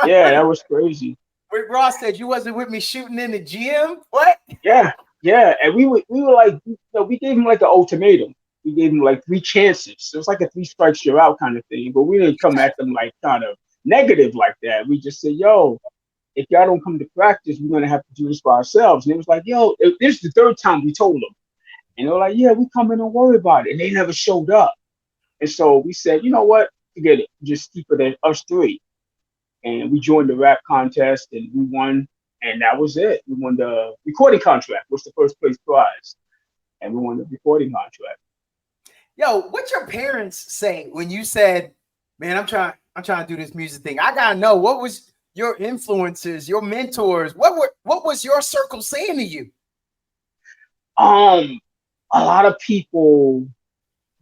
Yeah, that was crazy. Rick Ross said you wasn't with me shooting in the gym. What? Yeah, yeah, and we were like, we gave him like an ultimatum. We gave him like three chances. It was like a three strikes you're out kind of thing. But we didn't come at them like kind of negative like that. We just said, yo, if y'all don't come to practice, we're gonna have to do this by ourselves. And it was like, yo, this is the third time we told them. And they were like, yeah, we come in, don't worry about it. And they never showed up. And so we said, you know what? Forget it. Just keep it at us three. And we joined the rap contest and we won. And that was it. We won the recording contract, was the first place prize. And we won the recording contract. Yo, what your parents say when you said, man, I'm trying to do this music thing? I gotta know, what was your influences, your mentors? What was your circle saying to you? A lot of people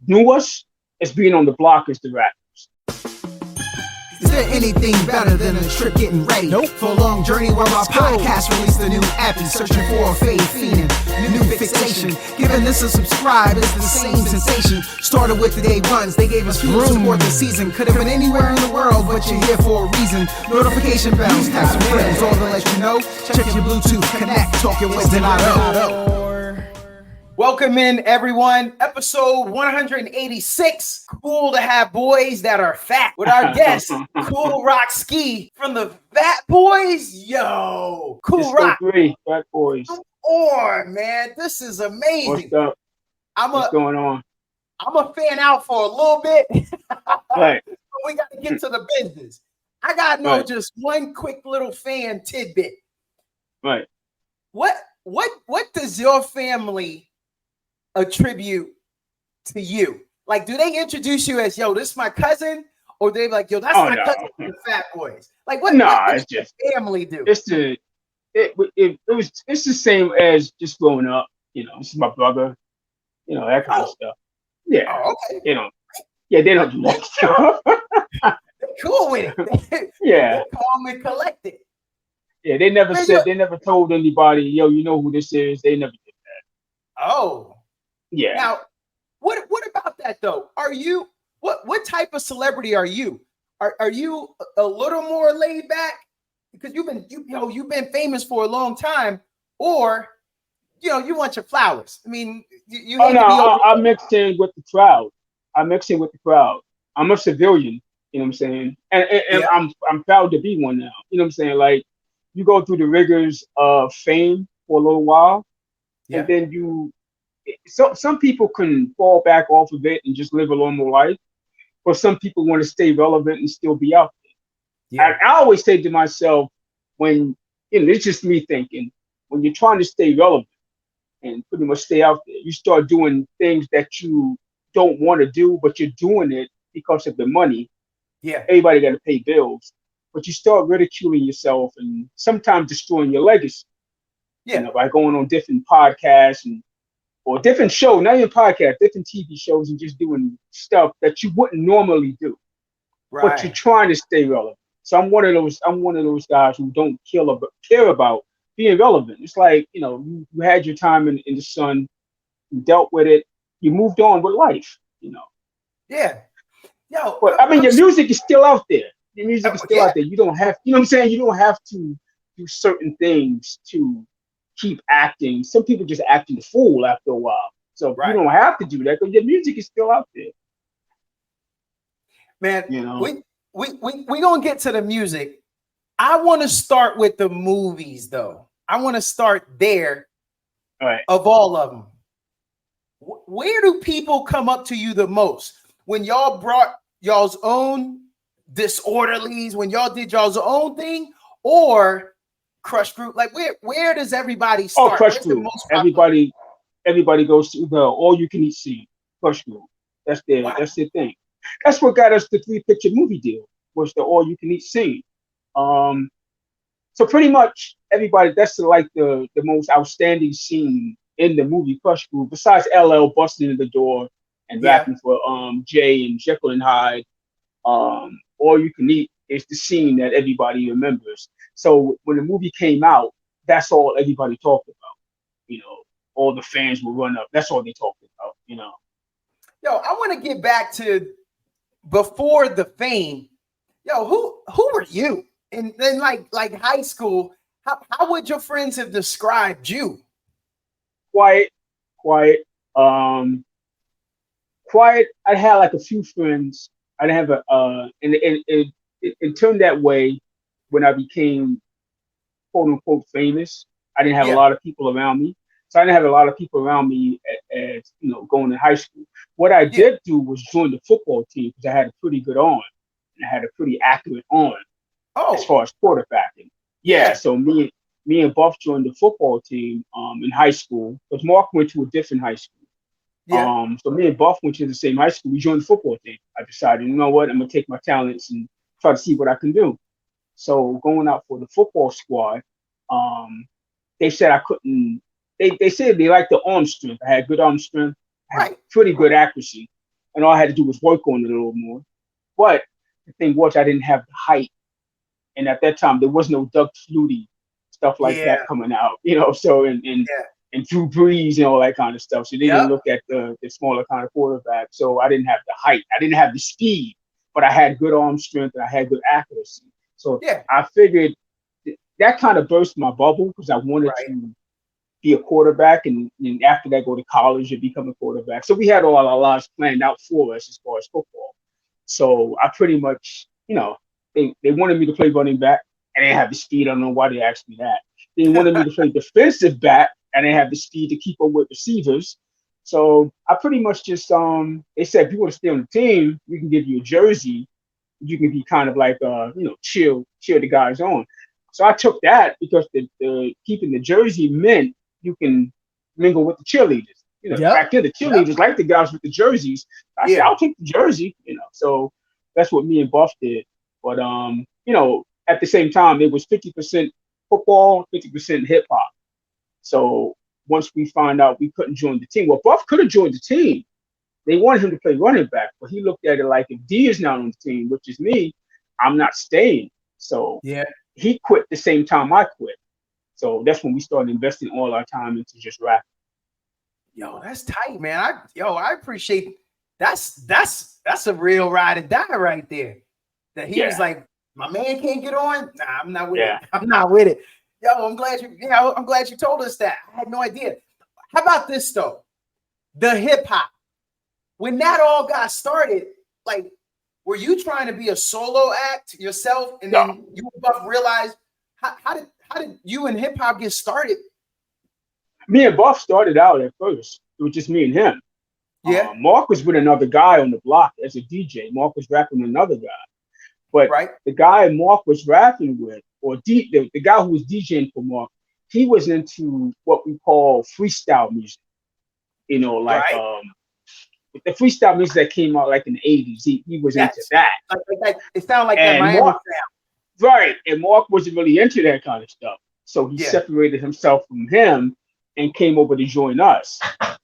knew us as being on the block as the rappers. Is there anything better than a trip getting ready? Nope. For a long journey where our podcast released a new epi, searching for a fade fiend, new fixation. Giving this a subscribe is the same sensation. Started with the day ones, they gave us fuel to support the season. Could have been anywhere in the world, but you're here for a reason. Notification bells, tap some friends, all to let you know. Check your Bluetooth, connect, talking wisdom I know. Welcome in, everyone. Episode 186. Cool to have boys that are fat with our guest, Kool Rock Ski from the Fat Boys. Yo, Kool Rock. Three Fat Boys. Or man, this is amazing. What's up? What's going on? I'm a fan out for a little bit. Right. But we got to get to the business. I got to know just one quick little fan tidbit. Right. What does your family attribute to you? Like, do they introduce you as, yo, this is my cousin? Or they like, yo, that's my cousin from the Fat Boys? Like, what does your family do? It's the same as just growing up. You know, this is my brother. You know, that kind of stuff. Yeah. Oh, okay. You know, yeah, they don't do that stuff. They're cool with it. Yeah. They're calm and collected. Yeah, they never told anybody, yo, you know who this is. They never did that. Oh. Yeah. Now, what about that though? Are you what type of celebrity are you? Are you a little more laid back because you've been famous for a long time, or you want your flowers? I mean, you. I mixed in with the crowd. I'm a civilian. You know what I'm saying? And I'm proud to be one now. You know what I'm saying? Like, you go through the rigors of fame for a little while, and then some people can fall back off of it and just live a normal life, but some people want to stay relevant and still be out there. Yeah. I always say to myself, when it's just me thinking, when you're trying to stay relevant and pretty much stay out there, you start doing things that you don't want to do, but you're doing it because of the money. Yeah, everybody got to pay bills, but you start ridiculing yourself and sometimes destroying your legacy. Yeah, by going on different podcasts or different shows, not even podcasts, different TV shows, and just doing stuff that you wouldn't normally do. Right. But you're trying to stay relevant. So I'm one of those guys who don't care about being relevant. It's like, you had your time in the sun, you dealt with it, you moved on with life, Yeah. Yo, but I mean, your music is still out there. Your music is still out there. You don't have, what I'm saying? You don't have to do certain things to keep acting. Some people just acting the fool after a while. So you don't have to do that because your music is still out there. Man, we gonna get to the music. I want to start with the movies, though. I want to start there. All right. Of all of them, where do people come up to you the most? When y'all brought y'all's own Disorderlies, when y'all did y'all's own thing, or Crush Group? Like, where does everybody start? Oh, Crush Group. Everybody goes to the all-you-can-eat scene. Crush Group. That's their thing. That's what got us the 3-picture movie deal, was the all-you-can-eat scene. So pretty much everybody, that's like the most outstanding scene in the movie Crush Group, besides LL busting in the door and rapping for Jay and Jekyll and Hyde. All You Can Eat is the scene that everybody remembers. So when the movie came out, that's all everybody talked about. All the fans would run up. That's all they talked about. Yo, I want to get back to before the fame. Yo, who were you? And then like high school, how would your friends have described you? Quiet, quiet, quiet. I had like a few friends. I didn't have and it turned that way when I became quote unquote famous. I didn't have a Yeah, lot of people around me. So I didn't have a lot of people around me as going to high school. What I yeah. did do was join the football team because I had a pretty good arm and I had a pretty accurate arm as Oh, far as quarterbacking. Yeah, yeah, so me and Buff joined the football team in high school because Mark went to a different high school. yeah. So me and Buff went to the same high school. We joined the football team. I decided, you know what, I'm gonna take my talents and try to see what I can do. So going out for the football squad, um, they said I couldn't. They said they liked the arm strength. I had good arm strength. I had Right. pretty good accuracy, and all I had to do was work on it a little more. But the thing was, I didn't have the height, and at that time there was no Doug Flutie stuff like that Yeah, coming out. So yeah. and Drew Brees and all that kind of stuff. So they didn't Yep. look at the smaller kind of quarterback. So I didn't have the height. I didn't have the speed, but I had good arm strength and I had good accuracy. So Yeah. I figured that kind of burst my bubble because I wanted Right. to be a quarterback and after that go to college and become a quarterback. So we had all our lives planned out for us as far as football. So I pretty much, they wanted me to play running back and they didn't have the speed. I don't know why they asked me that. They wanted me to play defensive back and they have the speed to keep up with receivers. So I pretty much just they said if you want to stay on the team, we can give you a jersey. You can be kind of like cheer the guys on. So I took that because the keeping the jersey meant you can mingle with the cheerleaders. Yep. Back then the Yep. cheerleaders liked the guys with the jerseys. I said Yeah. I'll take the jersey. So that's what me and Buff did. But at the same time it was 50% football, 50% hip hop. So once we find out we couldn't join the team, well, Buff could have joined the team. They wanted him to play running back, but he looked at it like if D is not on the team, which is me, I'm not staying. So Yeah. he quit the same time I quit. So that's when we started investing all our time into just rap. Yo, that's tight, man. I appreciate that's a real ride or die right there. That he was Yeah, like, my man can't get on. Nah, I'm not with yeah. it. I'm not with it. Yo, I'm glad you told us that. I had no idea. How about this though? The hip hop. When that all got started, like, were you trying to be a solo act yourself, and No, then you both realized how did you and hip hop get started? me and Buff started out at first. It was just me and him. Yeah, Mark was with another guy on the block as a DJ. Mark was rapping with another guy. But right, the guy Mark was rapping with, or the guy who was DJing for Mark, he was into what we call freestyle music. Like right. the freestyle music that came out like in the 80s. He was into Yes, that. it sounded like that And Miami Mark, sound. right, and Mark wasn't really into that kind of stuff. So he Yeah, separated himself from him and came over to join us.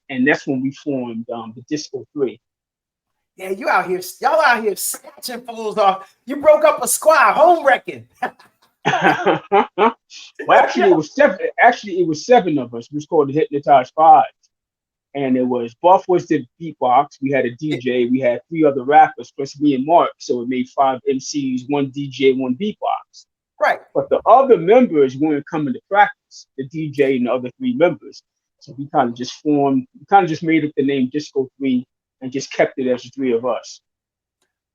And that's when we formed the Disco 3. yeah. Y'all out here snatching fools off. You broke up a squad, home wrecking. Well, actually, it was seven. Actually, it was seven of us. It was called the Hypnotized Five, and it was Buff was the beatbox. We had a DJ. We had three other rappers plus me and Mark. So it made five MCs, one DJ, one beatbox. Right. But the other members weren't coming to practice. The DJ and the other three members. So we kind of just formed. We kind of just made up the name Disco 3 and just kept it as the three of us.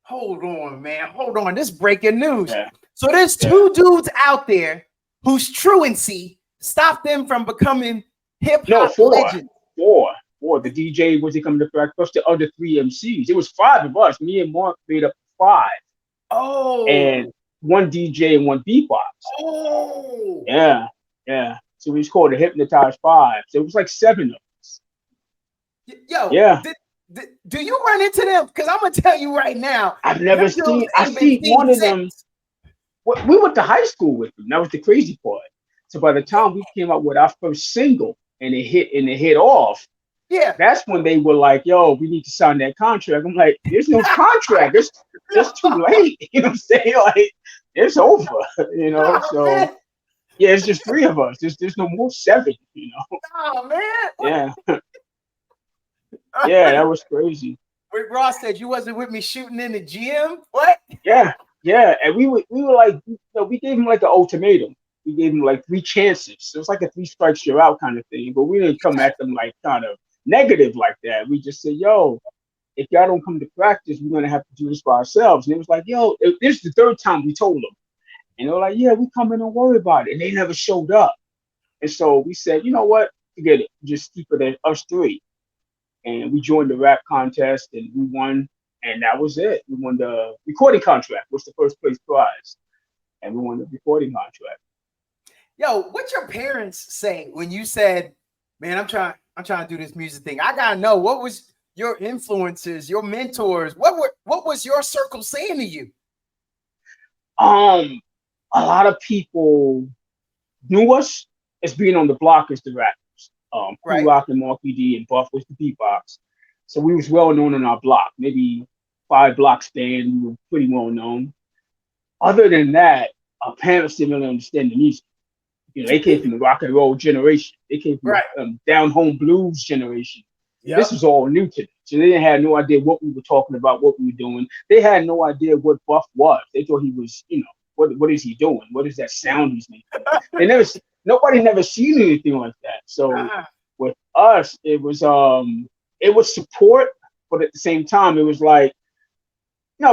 Hold on, man. Hold on. This breaking news. Yeah. So there's two dudes out there whose truancy stopped them from becoming hip No, hop four. legends. Four. The DJ wasn't coming to practice. Plus the other three MCs. It was five of us. Me and Mark made up five. Oh. And one DJ and one beatbox. Oh. Yeah. So it was called the Hypnotized Five. So it was like seven of us. Yo. Yeah. Do you run into them? Because I'm gonna tell you right now. I've never seen. I see one of them. We went to high school with them. That was the crazy part. So by the time we came out with our first single and it hit off, yeah, that's when they were like, "Yo, we need to sign that contract." I'm like, "There's no contract. It's too late." You know what I'm saying? Like, it's over. So man. yeah, it's just three of us. There's no more seven. Oh man. Yeah. Yeah, that was crazy. Rick Ross said you wasn't with me shooting in the gym. What? Yeah. Yeah, and we were like, we gave him like an ultimatum. We gave him like three chances. So it was like a three strikes you're out kind of thing. But we didn't come at them like kind of negative like that. We just said, yo, if y'all don't come to practice, we're gonna have to do this by ourselves. And it was like, yo, this is the third time we told them. And they were like, yeah, we come in, don't worry about it. And they never showed up. And so we said, you know what? Forget it. Just keep it at us three. And we joined the rap contest and we won. And that was it. We won the recording contract, was the first place prize. And we won the recording contract. Yo, what's your parents say when you said, man, I'm trying to do this music thing? I gotta know, what was your influences, your mentors? What was your circle saying to you? A lot of people knew us as being on the block as the rappers. Kool Right. Rock and Marky D and Buff was the beatbox. So we was well known in our block, maybe 5 blocks stand, we were pretty well known. Other than that, our parents didn't really understand the music. They came from the rock and roll generation. They came from Right. the down home blues generation. Yeah. This was all new to them. So they didn't have no idea what we were talking about, what we were doing. They had no idea what Buff was. They thought he was, what is he doing? What is that sound he's making? Nobody never seen anything like that. So with us, it was support, but at the same time, it was like,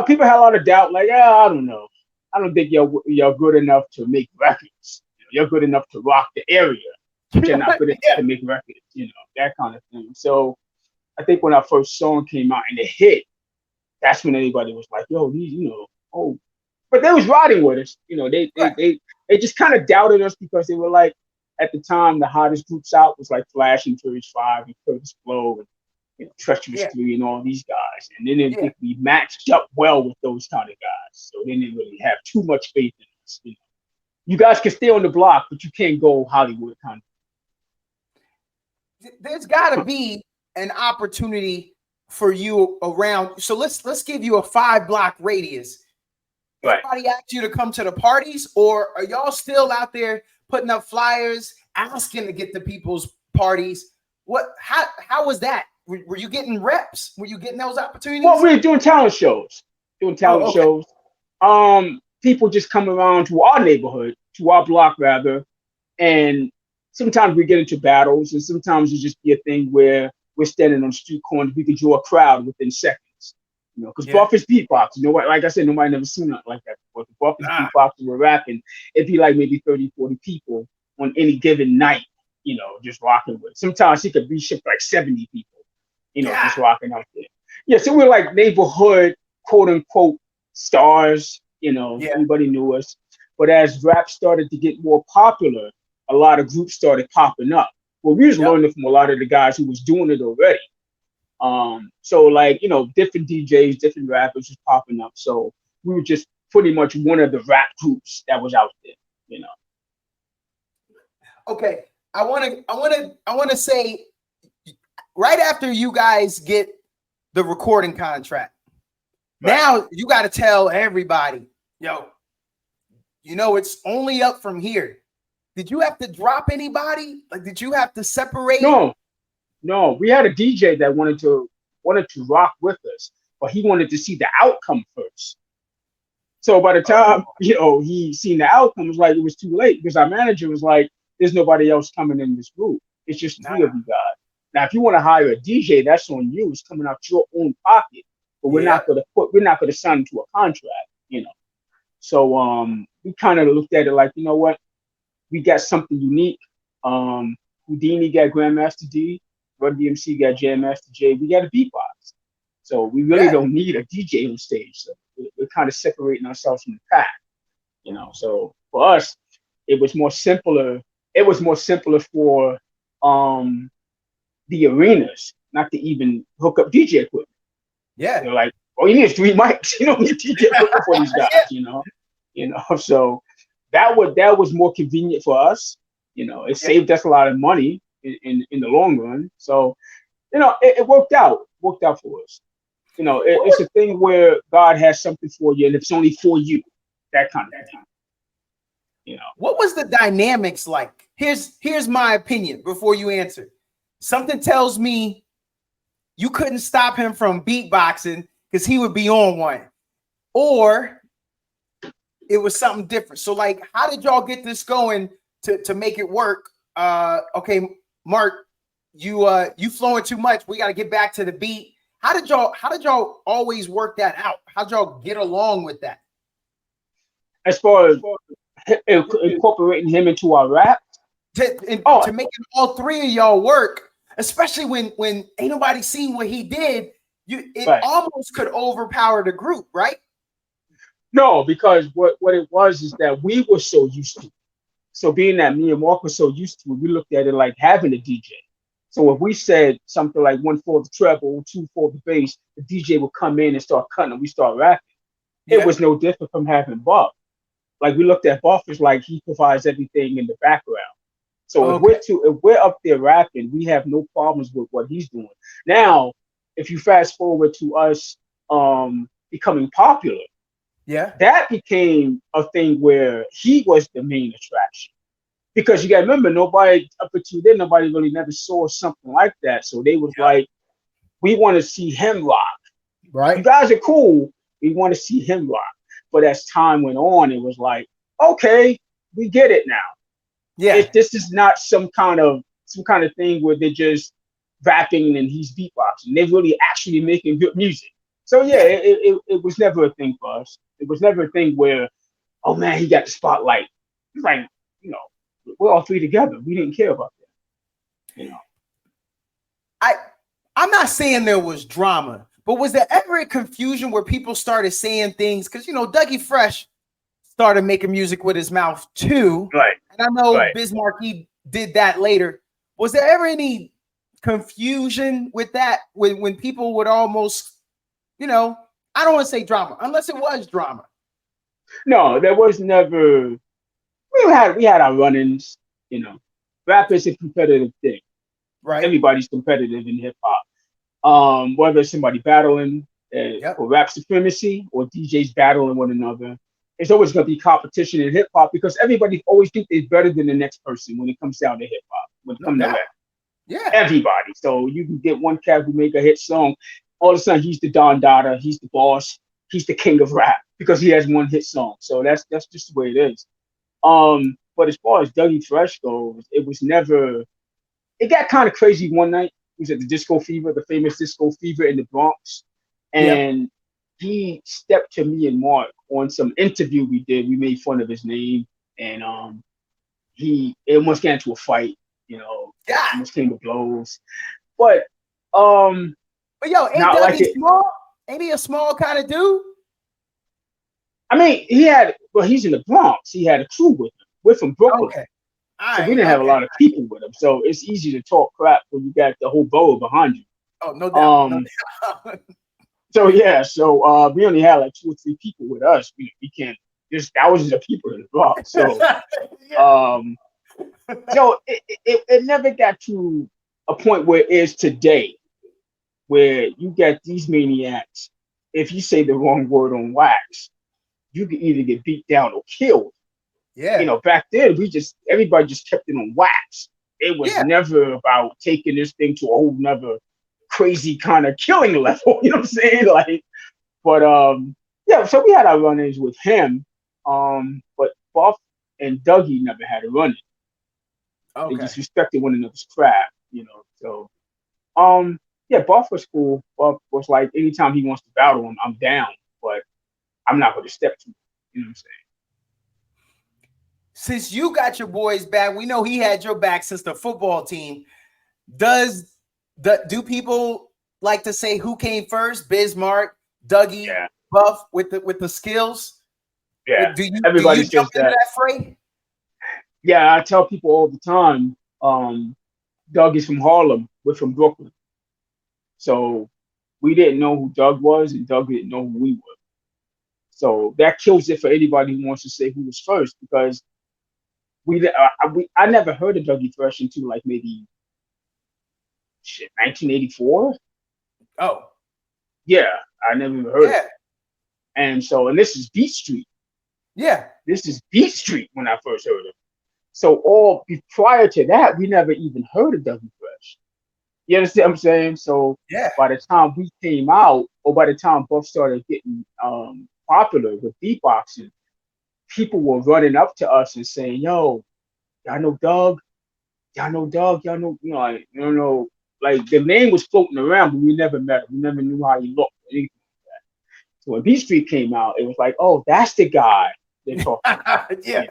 people had a lot of doubt. Like, I don't know. I don't think you're good enough to make records. You're good enough to rock the area, but you're not good enough to make records. That kind of thing. So I think when our first song came out and it hit, that's when everybody was like, yo, these, oh. But they was riding with us. They just kind of doubted us because they were like, at the time, the hottest groups out was like Flash and Furious 5 and Curtis Blow and Treacherous 3 and all these guys. And they didn't think we matched up well with those kind of guys. So they didn't really have too much faith in us. You guys can stay on the block, but you can't go Hollywood kind of. There's got to be an opportunity for you around. So let's give you a 5-block radius. Right. Anybody asked you to come to the parties, or are y'all still out there putting up flyers, asking to get to people's parties? How was that? Were you getting reps? Were you getting those opportunities? Well, we were doing talent shows. Shows. People just come around to our neighborhood, to our block rather, and sometimes we get into battles, and sometimes it just be a thing where we're standing on street corners. We could draw a crowd within seconds. Because Buff is beatbox. Like I said, nobody never seen nothing like that before. The Buff is beatbox, we're rapping. It'd be like maybe 30, 40 people on any given night, just rocking with. Sometimes he could reshift like 70 people, just rocking out there. Yeah, so we're like neighborhood, quote unquote, stars. Everybody knew us. But as rap started to get more popular, a lot of groups started popping up. Well, we was learning from a lot of the guys who was doing it already. So like, different DJs, different rappers was popping up. So we were just pretty much one of the rap groups that was out there, Okay. I want to say right after you guys get the recording contract, now you got to tell everybody, yo, it's only up from here. Did you have to drop anybody? Like, did you have to separate? No, we had a DJ that wanted to rock with us, but he wanted to see the outcome first. So by the time he seen the outcome, it was too late because our manager was like, "There's nobody else coming in this group. It's just 3 of you guys. Now, if you want to hire a DJ, that's on you. It's coming out your own pocket. But we're not gonna sign into a contract, So we kind of looked at it like, what, we got something unique. Houdini got Grandmaster D. Run DMC got Jam Master J. We got a beatbox. So we really don't need a DJ on stage. So we're kind of separating ourselves from the pack, So for us, it was more simpler. It was more simpler for the arenas not to even hook up DJ equipment. Yeah. They're like, you need 3 mics. You don't need DJ equipment for these guys, So that was more convenient for us. It saved us a lot of money in the long run. So, it worked out. Worked out for us. It's a thing where God has something for you, and it's only for you. That kind of thing. What was the dynamics like? Here's my opinion before you answer. Something tells me you couldn't stop him from beatboxing because he would be on one. Or it was something different. So like, how did y'all get this going to make it work? Okay, Mark, you flowing too much. We got to get back to the beat. How did y'all always work that out? How'd y'all get along with that? As far as incorporating him into our rap. To make all three of y'all work, especially when ain't nobody seen what he did, it right. almost could overpower the group, right? No, because what it was is that we were so used to it. So being that me and Mark were so used to it, we looked at it like having a DJ. So if we said something like 1 for the treble, 2 for the bass, the DJ would come in and start cutting and we start rapping. Yeah. It was no different from having Buff. Like we looked at Buff as like he provides everything in the background. So if we're up there rapping, we have no problems with what he's doing. Now, if you fast forward to us becoming popular, that became a thing where he was the main attraction. Because you got to remember, nobody up until then, nobody really never saw something like that. So they was like, we want to see him rock. Right. You guys are cool. We want to see him rock. But as time went on, it was like, okay, we get it now. Yeah. This is not some kind of thing where they're just rapping and he's beatboxing. They're really actually making good music. So yeah, it was never a thing for us. It was never a thing where, oh man, he got the spotlight. It's like, we're all three together. We didn't care about that. I'm not saying there was drama, but was there ever a confusion where people started saying things? Because Dougie Fresh started making music with his mouth too. Right. And I know Biz Markie did that later. Was there ever any confusion with that when people would almost, I don't want to say drama, unless it was drama. No, there was never. We had our run-ins. Rap is a competitive thing. Right. Everybody's competitive in hip hop. Whether it's somebody battling for rap supremacy or DJs battling one another, it's always going to be competition in hip hop because everybody always thinks they're better than the next person when it comes down to hip hop. When it comes to rap, everybody. So you can get one cat who make a hit song, all of a sudden he's the Don Dada, he's the boss, he's the king of rap because he has one hit song. So that's just the way it is. But as far as Dougie Fresh goes, it was never. It got kind of crazy one night. He was at the Disco Fever, the famous Disco Fever in the Bronx, and he stepped to me and Mark on some interview we did. We made fun of his name, and it almost got into a fight. Almost came to blows. But yo, ain't Dougie small? Ain't he a small kind of dude? I mean, he's in the Bronx. He had a crew with him. We're from Brooklyn. Okay. So we didn't have a lot of people with him. So it's easy to talk crap when you got the whole borough behind you. Oh, no doubt. No doubt. So yeah, we only had like 2 or 3 people with us. We can't just thousands of people in the Bronx. So so it never got to a point where it is today, where you get these maniacs. If you say the wrong word on wax, you can either get beat down or killed. Yeah. Back then everybody just kept it on wax. It was never about taking this thing to a whole nother crazy kind of killing level. You know what I'm saying? So we had our run-ins with him. But Buff and Dougie never had a run-in. Okay. They just respected one another's craft, So Buff was cool. Buff was like, anytime he wants to battle him, I'm down, but I'm not going to step to him. You know what I'm saying? Since you got your boys back, we know he had your back since the football team. Do people like to say who came first? Bismarck, Dougie, Buff with the skills? Yeah. Everybody jump into that fray? Yeah, I tell people all the time, Doug is from Harlem. We're from Brooklyn. So we didn't know who Doug was, and Doug didn't know who we were. So that kills it for anybody who wants to say who was first, because I never heard of Dougie Fresh until like maybe 1984. Oh, yeah, I never even heard of it. And this is Beat Street. Yeah, this is Beat Street when I first heard of it. So prior to that, we never even heard of Dougie Fresh. You understand what I'm saying? So by the time we came out, or by the time Buff started getting popular with beatboxing, people were running up to us and saying, "Yo, y'all know Doug? Y'all know Doug? Y'all know, like, you know, like the name was floating around, but we never met him. We never knew how he looked or anything like that. So when B Street came out, it was like, oh, that's the guy they're talking about. Yeah.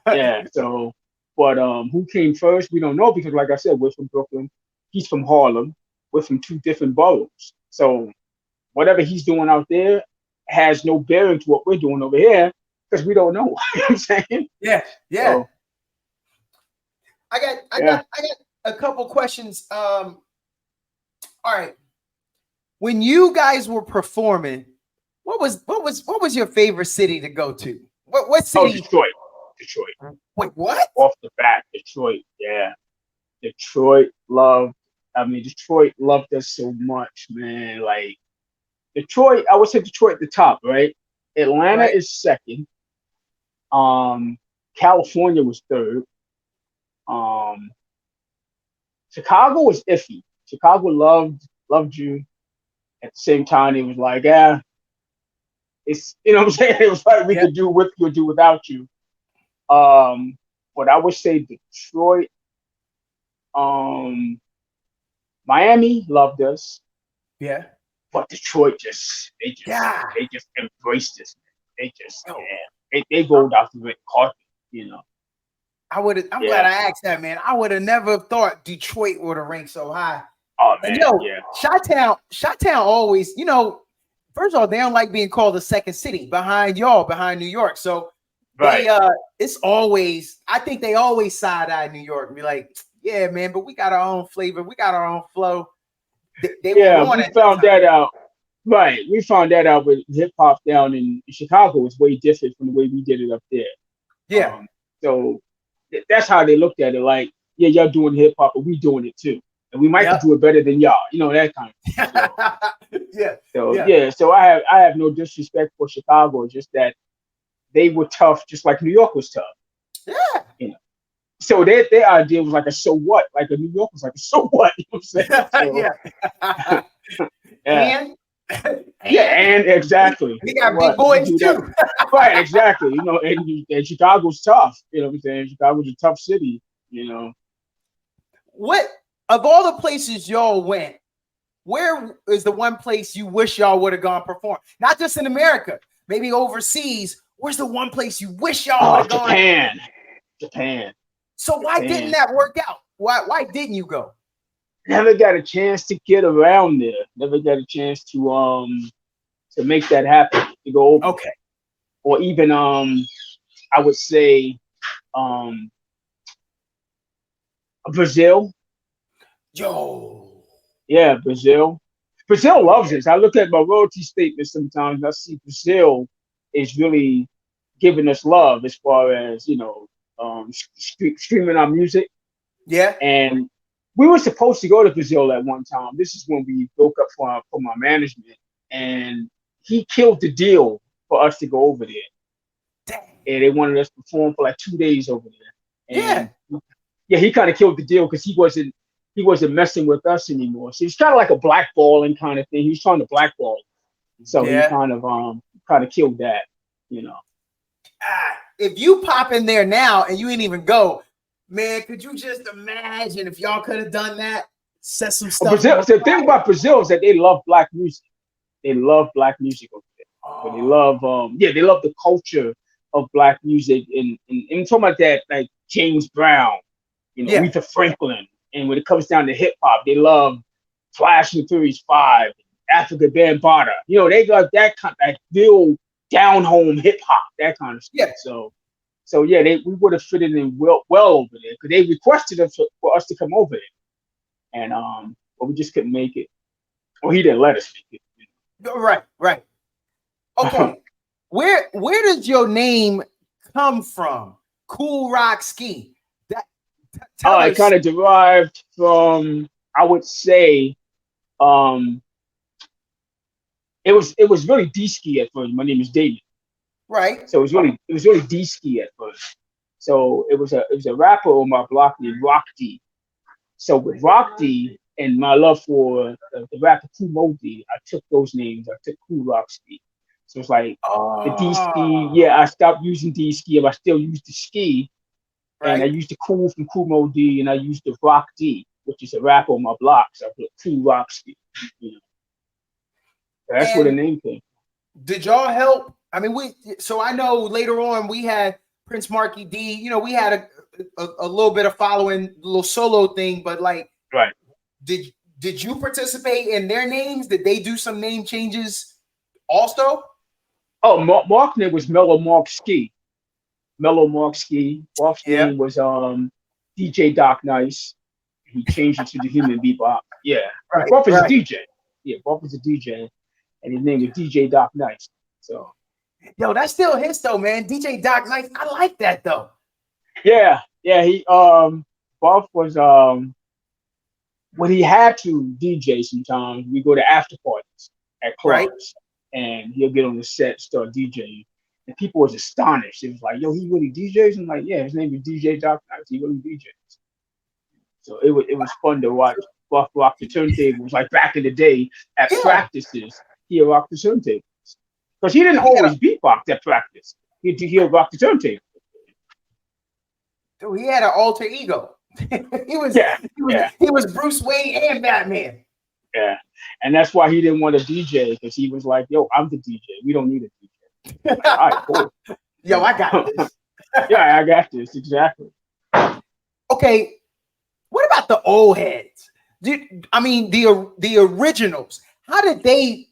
Yeah. So, but who came first? We don't know because, like I said, we're from Brooklyn. He's from Harlem. We're from two different boroughs. So whatever he's doing out there has no bearing to what we're doing over here because we don't know. You know what I'm saying? Yeah. So, I got a couple questions. All right. When you guys were performing, what was your favorite city to go to? What city? Oh, Detroit. Wait, what? Off the bat, Detroit. Yeah. Detroit loved us so much, man. Like Detroit, I would say Detroit at the top, right? Atlanta is second. California was third. Chicago was iffy. Chicago loved you. At the same time, it was like, it's, you know what I'm saying? It was like we could do with you or do without you. But I would say Detroit, Miami loved us. Yeah. But Detroit they just embraced us. They rolled out the red carpet, you know. I'm glad I asked that, man. I would have never thought Detroit would have ranked so high. Oh man, and Chi-Town always, you know, first of all, they don't like being called the second city behind New York. So it's always, I think they always side-eye New York and be like, yeah, man, but we got our own flavor, we got our own flow. We found that out. Right. We found that out with hip hop down in Chicago is way different from the way we did it up there. Yeah. So that's how they looked at it. Like, yeah, y'all doing hip hop, but we doing it too. And we might do it better than y'all. You know, that kind of thing. So I have no disrespect for Chicago, just that they were tough, just like New York was tough. Yeah. You know. So their idea was like a so what? Like a New York was like a so what? You know what I'm saying? So, and exactly. We got big boys too. Right, exactly. You know, and Chicago's tough. You know what I'm saying? Chicago's a tough city, you know. What of all the places y'all went, where is the one place you wish y'all would have gone perform? Not just in America, maybe overseas. Where's the one place you wish y'all would have gone? Japan. So why didn't that work out? Why didn't you go? Never got a chance to get around there. Never got a chance to make that happen. To go over. Okay. Or even I would say Brazil. Yo. Yeah, Brazil. Brazil loves us. I look at my royalty statements sometimes and I see Brazil is really giving us love as far as, you know, streaming our music. Yeah. And we were supposed to go to Brazil at one time. This is when we broke up from our management. And he killed the deal for us to go over there. Dang. And they wanted us to perform for like 2 days over there. And he kind of killed the deal because he wasn't messing with us anymore. So it's kind of like a blackballing kind of thing. He was trying to blackball. So he kind of killed that, you know. If you pop in there now and you ain't even go, man, could you just imagine if y'all could have done that? Set some stuff. The thing about Brazil is that they love black music. They love black music over there. But they love they love the culture of black music and talking about that, like James Brown, you know, Aretha Franklin. And when it comes down to hip hop, they love Flash and Furious 5, Africa Bambaataa. You know, they love that kind of real down home hip hop, that kind of stuff. Yeah. So we would have fitted in well over there because they requested us for us to come over there, and but we just couldn't make it. Well, he didn't let us make it. Right. Okay, where does your name come from? Kool Rock Ski. It kind of derived from, I would say, it was really D-Ski at first. My name is David. Right. So it was really D-Ski at first. So it was a rapper on my block named Rock D. So with Rock D and my love for the rapper Kool I took those names. I took Kool Rock Ski. So it's like the D ski. Oh, Yeah, I stopped using D ski, but I still use the ski. And I right. used the Kool from Kool D, and I used the Rock D, which is a rapper on my block. So I put Kool Rock Ski. You know, that's where the And name came. did y'all help? I mean, so I know later on we had Prince Marky D. You know, we had a little bit of following, a little solo thing, but like, Right. did you participate in their names? Did they do some name changes also? Oh, Mark's name was Mellow Mark Ski. Mellow Mark Ski. Mark's Yeah. name was DJ Doc Nice. He changed it to the Human Bebop. Yeah, Right. Buff is a Right. DJ. Yeah, Buff is a DJ, and his name was DJ Doc Nice. So Yo, that's still his though, man. DJ Doc Nice. I like that though. yeah, he Buff was when he had to DJ sometimes, we go to after parties at clubs, Right. and he'll get on the set, start DJing, and people was astonished. It was like, yo, he really DJs? I'm like, yeah, his name is DJ Doc Nice. He really DJs. So it was fun to watch Buff rock the turntables, like back in the day at Yeah. practices. He'd rock the turntables because he didn't He had always beatbox at practice. He'd rock the turntable. Dude, he had an alter ego. he was Bruce Wayne and Batman. Yeah, and that's why he didn't want to DJ, because he was like, "Yo, I'm the DJ. We don't need a DJ." All right, cool. Yo, I got this. Yeah, I got this exactly. Okay, what about the old heads? I mean the originals. How did they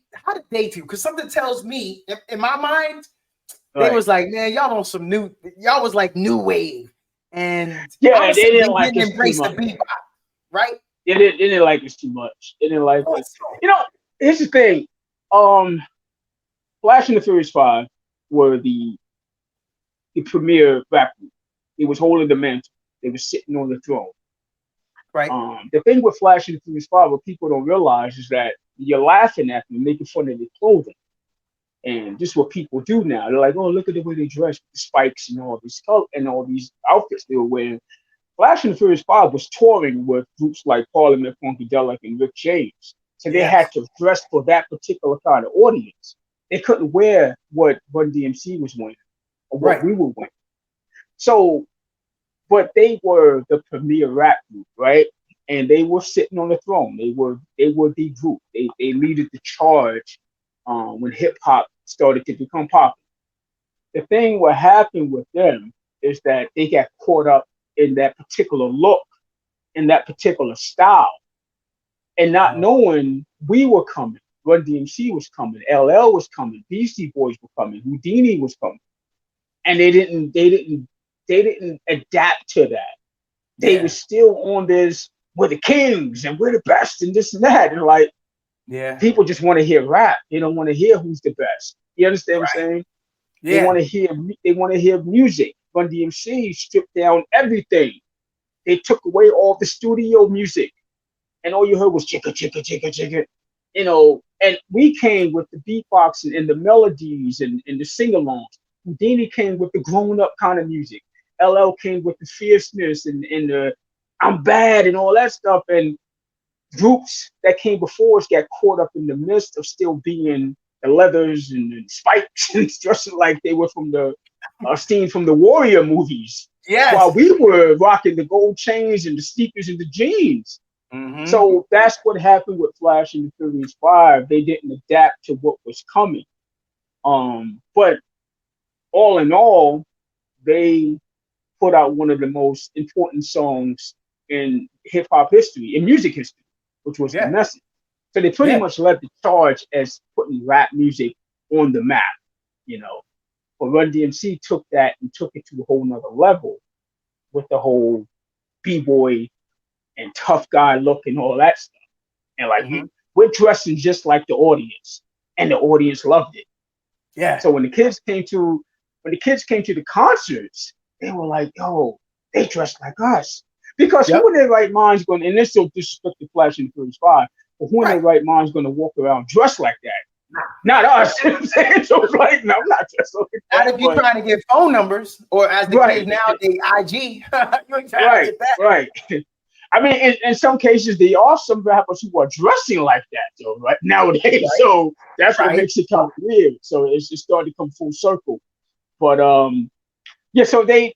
do? Because something tells me in my mind, they was like, man, y'all on some y'all was like new wave, and yeah, they didn't like us embrace too the much. bebop, right? They didn't like us too much. They didn't like us. So, You know, here's the thing. Flash and the Furious 5 were the premier rap group. It was holding the mantle. They were sitting on the throne. right. The thing with Flash and the Furious 5, what people don't realize is that you're laughing at them, making fun of their clothing. And this is what people do now. They're like, oh, look at the way they dress, with the spikes and all these outfits they were wearing. Flash and the Furious 5 was touring with groups like Parliament Funkadelic and Rick James. So they had to dress for that particular kind of audience. They couldn't wear what Run DMC was wearing or what we were wearing. So, but they were the premier rap group, right? And they were sitting on the throne. They were the group. They leaded the charge when hip hop started to become popular. The thing what happened with them is that they got caught up in that particular look, in that particular style, and not knowing we were coming. Run DMC was coming, LL was coming, Beastie Boys were coming, Houdini was coming, and they didn't adapt to that. They were still on this, we're the kings and we're the best and this and that. And like, people just want to hear rap. They don't want to hear who's the best. You understand what I'm saying? Yeah. They want to hear music. Run DMC stripped down everything. They took away all the studio music, and all you heard was chicka chicka chicka chicka. You know, and we came with the beatboxing and the melodies and the sing-alongs. Houdini came with the grown-up kind of music. LL came with the fierceness and the I'm bad and all that stuff. And groups that came before us got caught up in the midst of still being the leathers and spikes and dressing like they were from the scene from the Warrior movies. Yes. While we were rocking the gold chains and the sneakers and the jeans. Mm-hmm. So that's what happened with Flash and the Furious 5. They didn't adapt to what was coming. But all in all, they put out one of the most important songs in hip hop history, in music history, which was The Message. So they pretty much led the charge as putting rap music on the map, you know. But Run DMC took that and took it to a whole nother level with the whole B-boy and tough guy look and all that stuff. And like we're dressing just like the audience, and the audience loved it. Yeah. So when the kids came to the concerts, they were like, yo, they dressed like us. Because who in their right mind's going, and this so disrespect the Flash and the Furious 5, but who in their right mind's going to walk around dressed like that? Not us. You know what I'm saying? So it's like, no, I'm not dressed like that. Not if you're trying to get phone numbers, or as the kids nowadays, IG. Right. I mean, in some cases, there are some rappers who are dressing like that, though, right nowadays. Right. So that's what Right. makes it kind of weird. So it's just starting to come full circle. But yeah. So they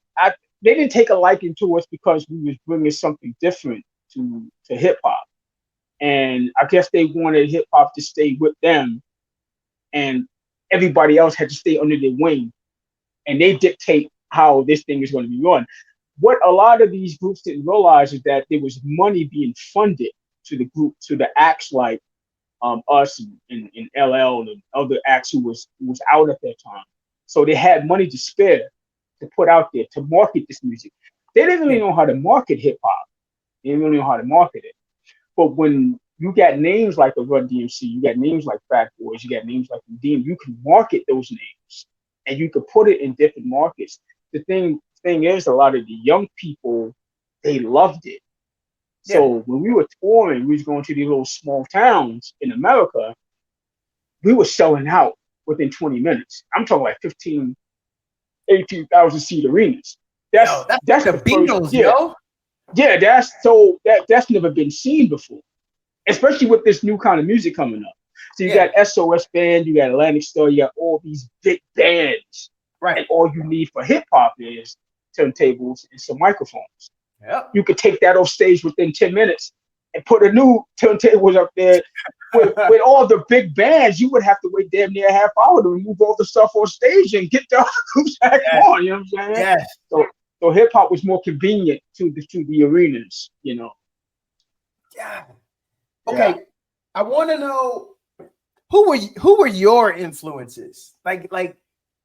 didn't take a liking to us because we was bringing something different to hip hop, and I guess they wanted hip hop to stay with them, and everybody else had to stay under their wing, and they dictate how this thing is going to be run. What a lot of these groups didn't realize is that there was money being funded to the group, to the acts like us and LL and other acts who was out at that time. So they had money to spare to put out there to market this music. They didn't really know how to market hip hop. They didn't really know how to market it. But when you got names like the Run DMC, you got names like Fat Boys, you got names like Redeem, you can market those names and you could put it in different markets. The thing is, a lot of the young people, they loved it. So when we were touring, we was going to these little small towns in America, we were selling out within 20 minutes. I'm talking like 15, 18,000 seat arenas. That's like the Beatles, yo. Yeah, that's never been seen before, especially with this new kind of music coming up. So you got SOS Band, you got Atlantic Star, you got all these big bands. Right. And all you need for hip hop is turntables and some microphones. Yep. You could take that off stage within 10 minutes and put a new turntables up there. With all the big bands, you would have to wait damn near a half hour to remove all the stuff on stage and get the other groups back on. You know what I'm saying? Yes. So hip hop was more convenient to the arenas, you know. Yeah. Okay. Yeah. I want to know who were your influences? Like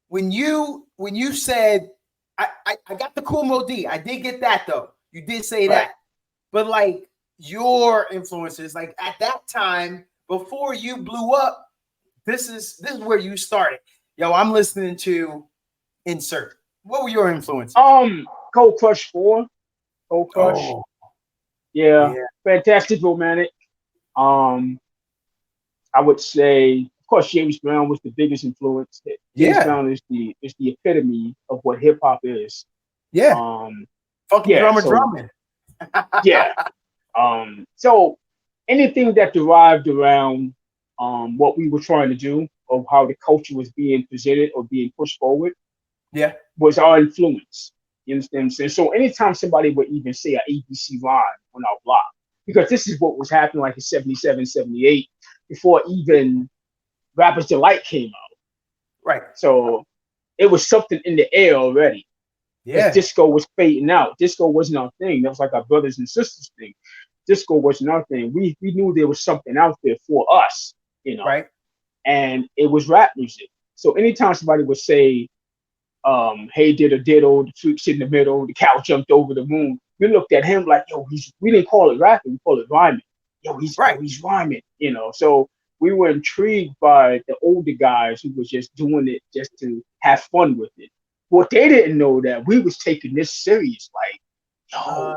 when you said I got the Kool Moe Dee. I did get that though. You did say that. But like your influences, like at that time before you blew up, this is where you started. Yo, I'm listening to insert. What were your influences? Cold Crush 4. Cold Crush. Oh. Yeah. Fantastic Romantic. I would say, of course, James Brown was the biggest influence. James Brown is the epitome of what hip hop is. Yeah. Funky drummer drumming. Yeah. So anything that derived around what we were trying to do, or how the culture was being presented or being pushed forward, was our influence. You understand what I'm saying? So anytime somebody would even say an ABC rhyme on our block, because this is what was happening like in 77, 78, before even Rapper's Delight came out. Right. So it was something in the air already. Yeah. Disco was fading out. Disco wasn't our thing. That was like our brothers and sisters thing. Disco wasn't our thing. We knew there was something out there for us, you know. Right. And it was rap music. So anytime somebody would say, hey, did a diddle, the freaks in the middle, the cow jumped over the moon, we looked at him like, yo, we didn't call it rapping, we call it rhyming. Yo, he's rhyming, you know. So we were intrigued by the older guys who was just doing it just to have fun with it. What they didn't know that we was taking this serious, like, yo,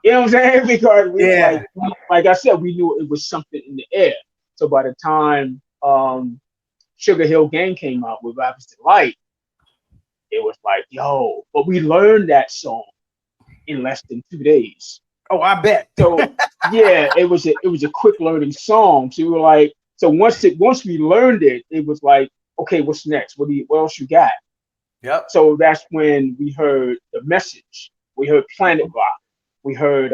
you know what I'm saying? Because we like I said, we knew it was something in the air. So by the time Sugar Hill Gang came out with Rapper's Delight, it was like, yo, but we learned that song in less than 2 days. Oh, I bet. So yeah, it was a quick learning song. So we were like, so once we learned it, it was like, okay, what's next? What else you got? Yep. So that's when we heard The Message. We heard Planet Rock. We heard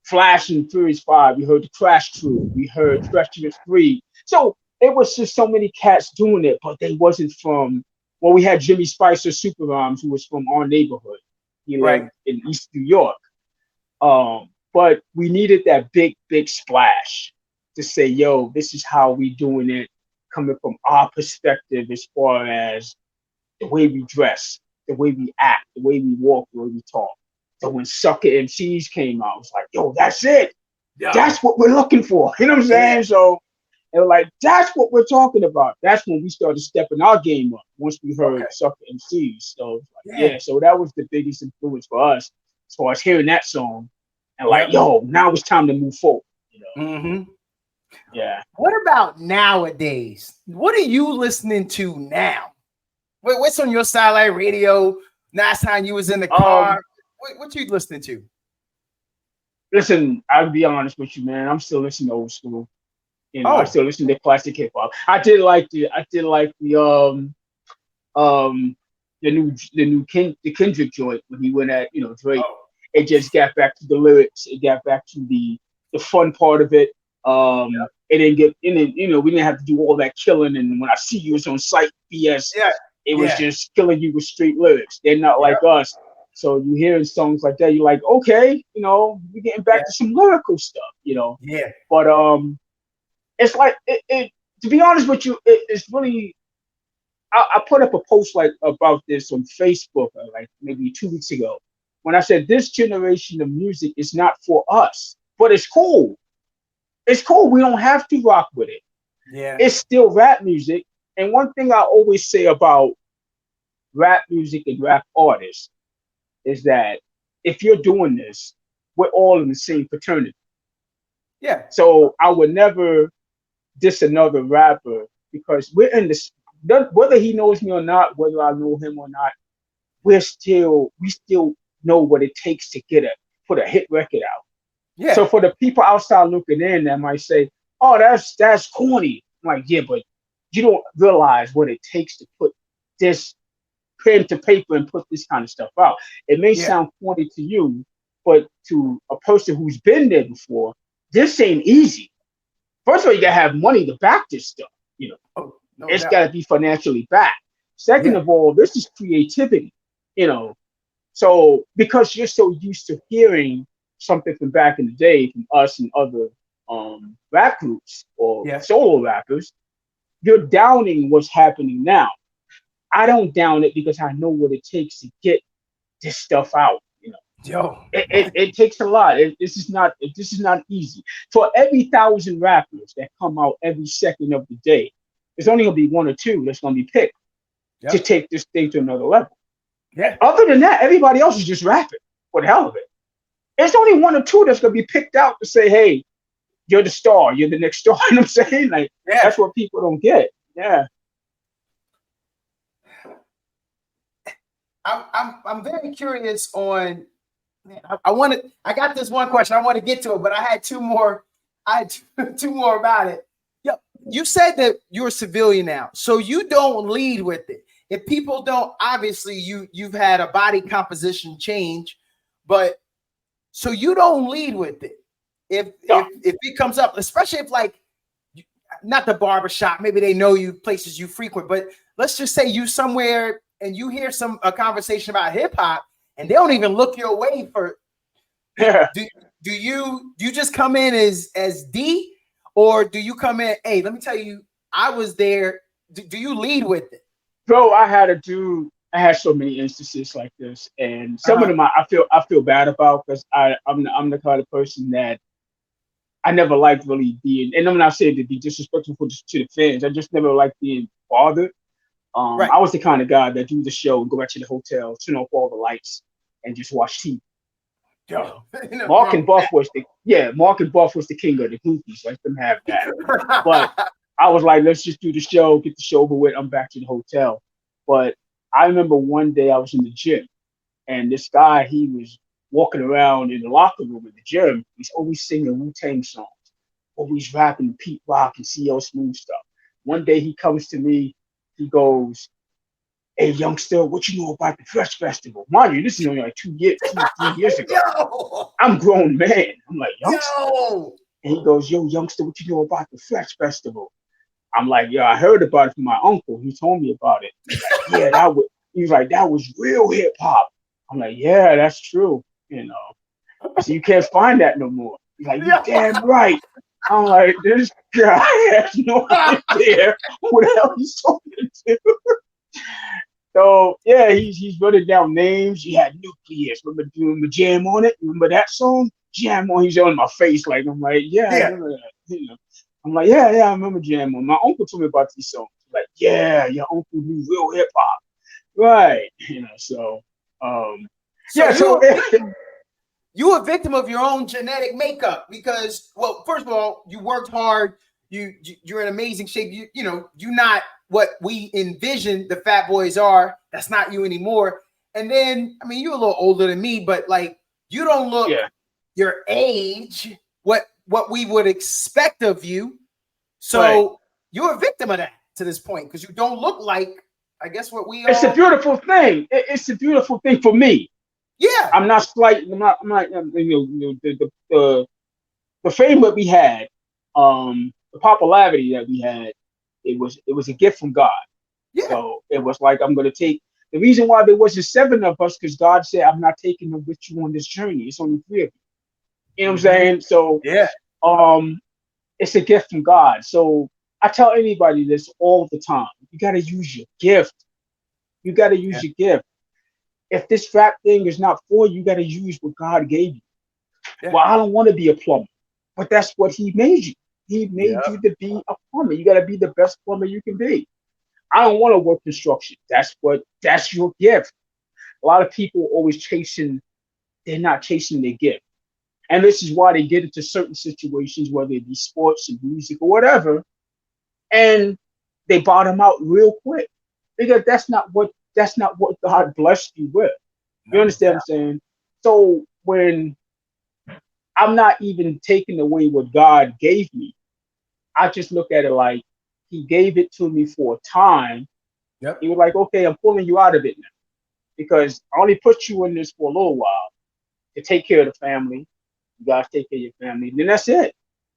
Flash and Furious 5. We heard The Crash Crew. We heard Treacherous 3. So it was just so many cats doing it, but they wasn't from. Well, we had Jimmy Spicer Super Rhymes, who was from our neighborhood, you know, in East New York. But we needed that big splash to say, yo, this is how we doing it, coming from our perspective as far as the way we dress, the way we act, the way we walk, the way we talk. So when Sucker MCs came out, I was like, yo, that's it. Yeah. That's what we're looking for. You know what I'm saying? So they were like, that's what we're talking about. That's when we started stepping our game up once we heard Sucker MCs. So so that was the biggest influence for us as far as hearing that song and like, yo, now it's time to move forward. You know? Mm-hmm. Yeah. What about nowadays? What are you listening to now? What's on your satellite radio? Last time you was in the car, what you listening to? Listen, I'll be honest with you, man. I'm still listening to old school. I Oh, still listen to classic hip hop. I did like um the Kendrick joint when he went at Drake. oh, It just got back to the lyrics. It got back to the fun part of it. It didn't get in it. We didn't have to do all that killing. And when I see you, it's on site BS. yeah, It was yeah, just killing you with straight lyrics. They're not yeah, like us. So you hearing songs like that, you're like, okay, we're getting yeah, back to some lyrical stuff. yeah, But it's like it to be honest with you, it's really I put up a post like about this on Facebook like maybe 2 weeks ago when I said this generation of music is not for us, but it's cool. It's cool. We don't have to rock with it. yeah, It's still rap music. And one thing I always say about rap music and rap artists is that if you're doing this, we're all in the same fraternity. yeah, So I would never diss another rapper because we're in this. Whether he knows me or not, whether I know him or not, we still know what it takes to put a hit record out. yeah, So for the people outside looking in that might say, "Oh, that's corny," I'm like, yeah, but you don't realize what it takes to put this pen to paper and put this kind of stuff out. It may yeah. sound corny to you, but to a person who's been there before, this ain't easy. First of all, you gotta have money to back this stuff. You know, Oh, no it's doubt. gotta be financially backed. Second Yeah, of all, this is creativity. You know, so because you're so used to hearing something from back in the day from us and other rap groups or yeah, solo rappers, you're downing what's happening now. I don't down it because I know what it takes to get this stuff out. yo, It takes a lot. This is not easy. For every 1,000 rappers that come out every second of the day, there's only gonna be one or two that's gonna be picked to yep, take this thing to another level. yeah, Other than that, everybody else is just rapping for the hell of it. It's only one or two that's gonna be picked out to say, "Hey, you're the star. You're the next star." You know what I'm saying? Like yeah. that's what people don't get. Yeah. I'm very curious on. I got this one question. I want to get to it, but I had two more. I had two more about it. Yep. You said that you're a civilian now, so you don't lead with it. If people don't, obviously you've had a body composition change, but so you don't lead with it. If it comes up, especially if like not the barbershop, maybe they know you places you frequent, but let's just say you somewhere and you hear a conversation about hip hop and they don't even look your way for Yeah. do you just come in as D, or do you come in, hey, let me tell you, I was there. Do you lead with it? Bro, I had so many instances like this, and some of Uh-huh. them I feel bad about because I'm the kind of person that I never liked really being, and I'm not saying to be disrespectful to the fans. I just never liked being bothered. Right. I was the kind of guy that do the show and go back to the hotel, turn off all the lights, and just watch TV. You Yo, know, nothing Mark wrong and Buff was the king of the groupies. Let them have that. with But that. I was like, let's just do the show, get the show over with. I'm back to the hotel. But I remember one day I was in the gym, and this guy, he was walking around in the locker room in the gym. He's always singing Wu-Tang songs, always rapping Pete Rock and CL Smooth stuff. One day he comes to me, he goes, "Hey, youngster, what you know about the Fresh Festival?" Mind you, this is only like 2, 3 years ago. Yo, I'm a grown man. I'm like, youngster? yo, And he goes, "Yo, youngster, what you know about the Fresh Festival?" I'm like, "Yeah, I heard about it from my uncle. He told me about it." He's like, "Yeah, that was." He was like, "That was real hip hop." I'm like, "Yeah, that's true." I said, "You can't find that no more." He's like, "You yo. damn right." I'm like, "This guy has no idea what the hell he's talking to." So yeah, he's running down names. He had Nucleus. Remember doing the jam on it? Remember that song? Jam on. He's on my face like I'm like, yeah, I Yeah. remember that. I'm like, yeah, I remember jam on. My uncle told me about these songs. Like, yeah, your uncle knew real hip hop, right? So So yeah, so you a victim of your own genetic makeup because, well, first of all, you worked hard. You're in amazing shape. You're not what we envisioned the Fat Boys are. That's not you anymore. And then, I mean, you're a little older than me, but like you don't look yeah, your age, what we would expect of you. So you're a victim of that to this point because you don't look like, I guess, what we. It's a beautiful thing. It's a beautiful thing for me. Yeah, I'm not slight. I'm not. The fame that we had, the popularity that we had, it was a gift from God. yeah. So it was like I'm going to take. The reason why there wasn't 7 of us because God said I'm not taking them with you on this journey. It's only 3 of you. You know what I'm saying? So Yeah. It's a gift from God. So I tell anybody this all the time. You got to use your gift. You got to use your gift. If this rap thing is not for you, you got to use what God gave you. Yeah. Well, I don't want to be a plumber, but that's what He made you. He made you to be a plumber. You got to be the best plumber you can be. I don't want to work construction. That's your gift. A lot of people always they're not chasing their gift. And this is why they get into certain situations, whether it be sports and music or whatever, and they bottom out real quick. Because that's not what God blessed you with. You understand what I'm saying? So when I'm not even taking away what God gave me, I just look at it like He gave it to me for a time. Yep. He was like, okay, I'm pulling you out of it now. Because I only put you in this for a little while to take care of the family. You guys take care of your family. And then that's it.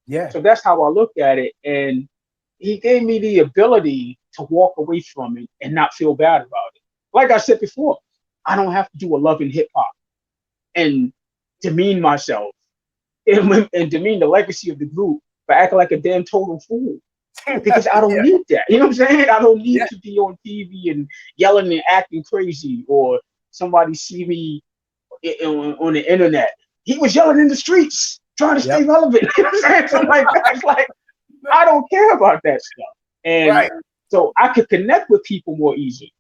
Yeah. So that's how I look at it. And He gave me the ability to walk away from it and not feel bad about it. Like I said before, I don't have to do a love and hip hop and demean myself and demean the legacy of the group by acting like a damn total fool. Because I don't need that. You know what I'm saying? I don't need to be on TV and yelling and acting crazy or somebody see me on the internet. He was yelling in the streets trying to stay relevant. You know what I'm saying? Something like that. It's like, I don't care about that stuff. And so I could connect with people more easily.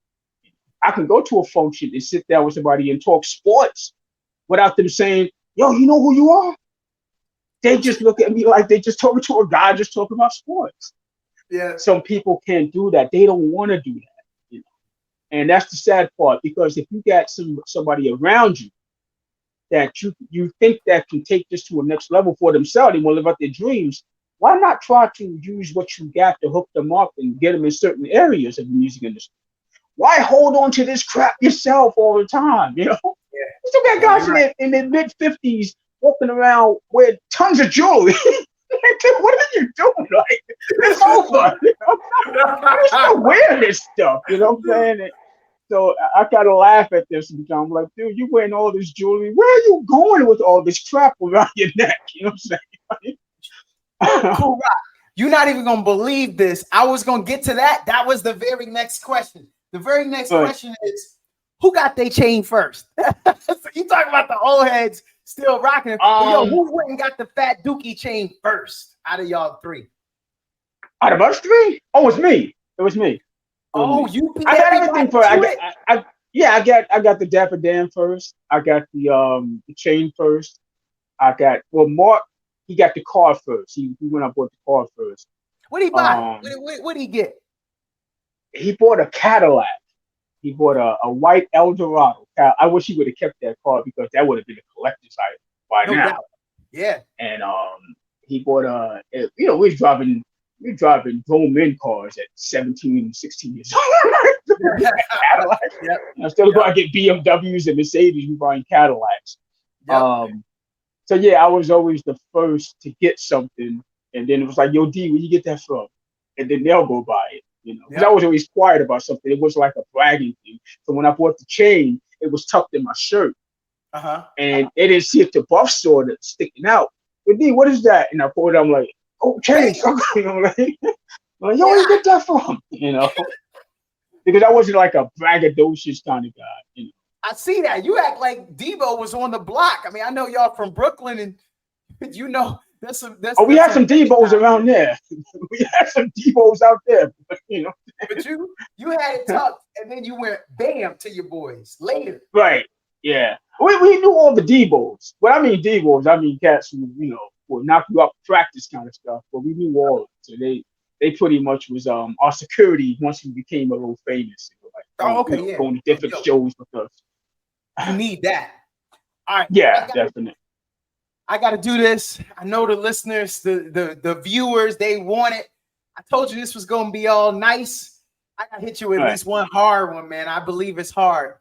I can go to a function and sit down with somebody and talk sports without them saying, yo, you know who you are? They just look at me like they just talking to a guy just talking about sports. Yeah. Some people can't do that. They don't want to do that. You know? And that's the sad part, because if you got somebody around you that you think that can take this to a next level for themselves, they want to live out their dreams, why not try to use what you got to hook them up and get them in certain areas of the music industry? Why hold on to this crap yourself all the time? You know, you still got guys in their mid-50s walking around with tons of jewelry. Dude, what are you doing? Like, it's over. You know? I still wear this stuff. You know what I'm saying? And so I kind of laugh at this sometimes. I'm like, dude, you wearing all this jewelry. Where are you going with all this crap around your neck? You know what I'm saying? Kool Rock, you're not even gonna believe this. I was gonna get to that. That was the very next question. The very next question is, who got their chain first? So you talking about the old heads still rocking it. Who went and got the fat dookie chain first out of y'all 3? Out of us 3? Oh, it's me. It was me. You beat I got everything first. I got the Dapper Dan first. I got the chain first. I got Mark. He got the car first. He went up with the car first. What did he buy? What did he get? He bought a Cadillac. He bought a white Eldorado. I wish he would have kept that car because that would have been a collector's item by now. Doubt. Yeah. And he bought we driving grown men cars at 17 and 16 years old. Cadillac. Yep. I still going to get BMWs and Mercedes. We buying Cadillacs. Yep. So yeah, I was always the first to get something, and then it was like, "Yo, D, where you get that from?" And then they'll go buy it, you know. Because I was always quiet about something. It was like a bragging thing. So when I bought the chain, it was tucked in my shirt, and they didn't see it. The buff sword sticking out. But D, what is that? And I pulled it. I'm like, "Oh, chain." You know, like, yo, where you get that from? You know, because I wasn't like a braggadocious kind of guy, you know. I see that. You act like Debo was on the block. I mean, I know y'all from Brooklyn, and you know that's we had some Debos around there. We had some Debos out there, but, you know. But you had it tucked, and then you went bam to your boys later. Right. Yeah. We knew all the Debos. When I mean Debos, I mean cats who, you know, will knock you up practice kind of stuff. But we knew all of it. So they pretty much was our security once we became a little famous. Like, going to different shows with us. You need that. All right. Yeah, definitely. I got to do this. I know the listeners, the viewers, they want it. I told you this was going to be all nice. I got to hit you with at least one hard one, man. I believe it's hard.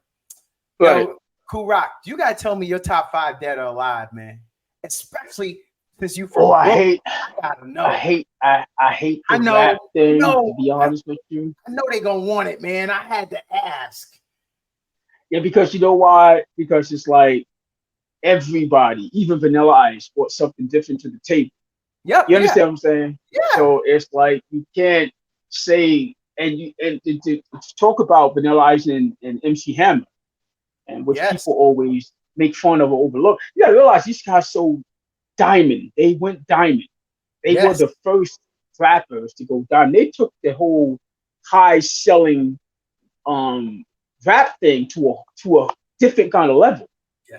Right. Yo, Kool Rock, you got to tell me your top 5 dead or alive, man. Especially since you from I gotta know. I hate the rap thing, to be honest with you. I know they going to want it, man. I had to ask. Yeah, because you know why? Because it's like everybody, even Vanilla Ice, brought something different to the table. Yep. You understand what I'm saying? Yeah. So it's like you can't say and to talk about Vanilla Ice and MC Hammer, and which people always make fun of or overlook. You gotta realize these guys so diamond. They went diamond. They were the first rappers to go diamond. They took the whole high selling rap thing to a different kind of level.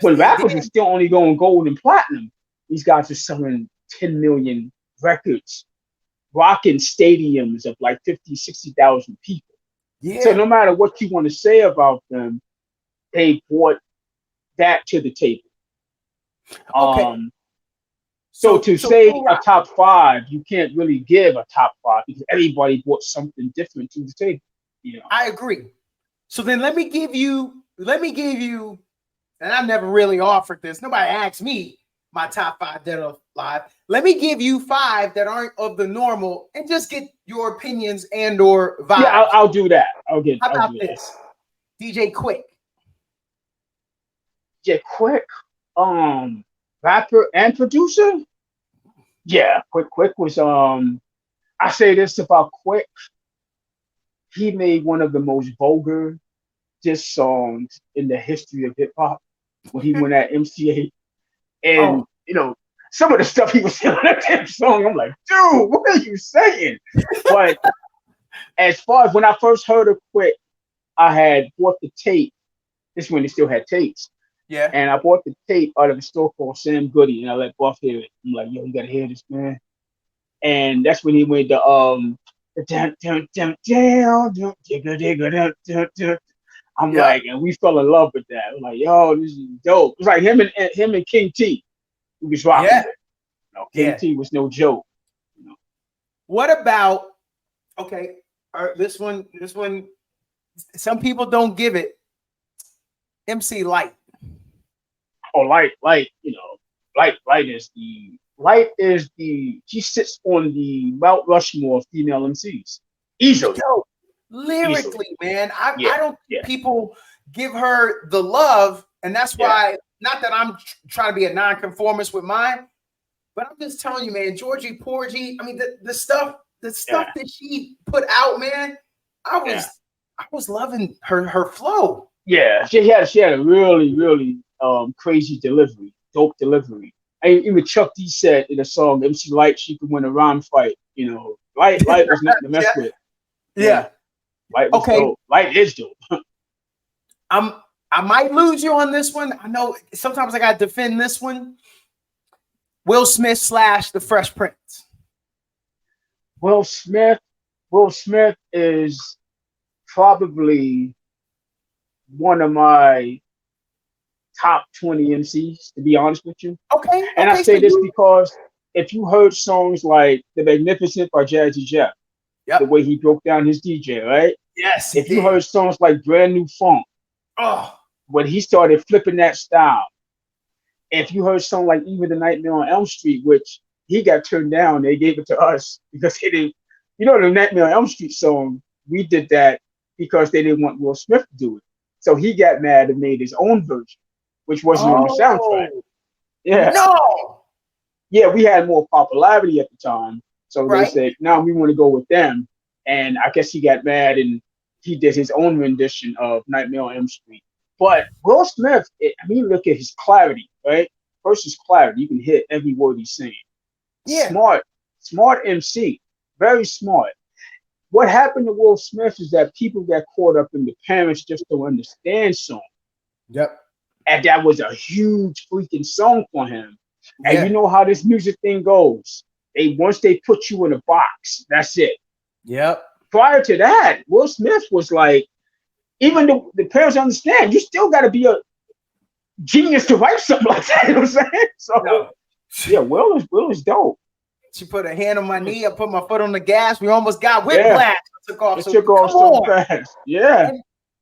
When rappers were still only going gold and platinum, these guys are selling 10 million records, rocking stadiums of like 50, 60,000 people. Yeah. So no matter what you want to say about them, they brought that to the table. Okay. So to say a top 5, you can't really give a top 5 because everybody brought something different to the table. You know? I agree. So then let me give you, and I never really offered this. Nobody asked me my top 5 dead or alive. Let me give you 5 that aren't of the normal and just get your opinions and or vibes. Yeah, I'll do that. How about this? DJ Quick. DJ Quick, rapper and producer. Yeah, Quick was I say this about Quick. He made one of the most vulgar diss songs in the history of hip hop when he went at MCA. And you know, some of the stuff he was saying on that song, I'm like, dude, what are you saying? But as far as when I first heard of Quick, I had bought the tape. This is when they still had tapes. Yeah. And I bought the tape out of a store called Sam Goody, and I let Buff hear it. I'm like, yo, you gotta hear this, man. And that's when he went to I'm like, and we fell in love with that. I'm like, yo, this is dope. It's like him and King T, who was rocking it. You know, King T was no joke. You know? What about this one? Some people don't give it. MC Light. Oh, Light, you know, Light is the she sits on the Mount Rushmore of female MCs. Easily. Yo, lyrically, man. I don't think people give her the love, and that's why, not that I'm trying to be a nonconformist with mine, but I'm just telling you, man, Georgie Porgy, I mean, the stuff that she put out, man, I was loving her flow. Yeah, she had a really, really crazy delivery, dope delivery. And even Chuck D said in a song, MC Light, she could win a rhyme fight. You know, Light was nothing to mess with. Yeah. Light was dope. Light is dope. I might lose you on this one. I know sometimes I gotta defend this one. Will Smith / The Fresh Prince. Will Smith is probably one of my top 20 MCs, to be honest with you. Okay. And I say this because if you heard songs like The Magnificent by Jazzy Jeff, the way he broke down his DJ, right? Yes. If you heard songs like Brand New Funk, when he started flipping that style. If you heard songs like Even the Nightmare on Elm Street, which he got turned down, they gave it to us because he didn't, you know, the Nightmare on Elm Street song, we did that because they didn't want Will Smith to do it. So he got mad and made his own version, which wasn't on the soundtrack. Yeah. No. Yeah, we had more popularity at the time. So they said, now we want to go with them. And I guess he got mad and he did his own rendition of Nightmare on Elm Street. But Will Smith, I mean, look at his clarity, right? First is clarity. You can hit every word he's saying. Yeah. Smart MC. Very smart. What happened to Will Smith is that people got caught up in the parents just don't understand song. Yep. And that was a huge freaking song for him. And you know how this music thing goes. Once they put you in a box, that's it. Yep. Prior to that, Will Smith was like, even the parents understand, you still got to be a genius to write something like that. You know what I'm saying? So Yeah, Will is dope. She put her hand on my knee. I put my foot on the gas. We almost got whiplash. Yeah. I took off. It So took come off so on. fast. Yeah.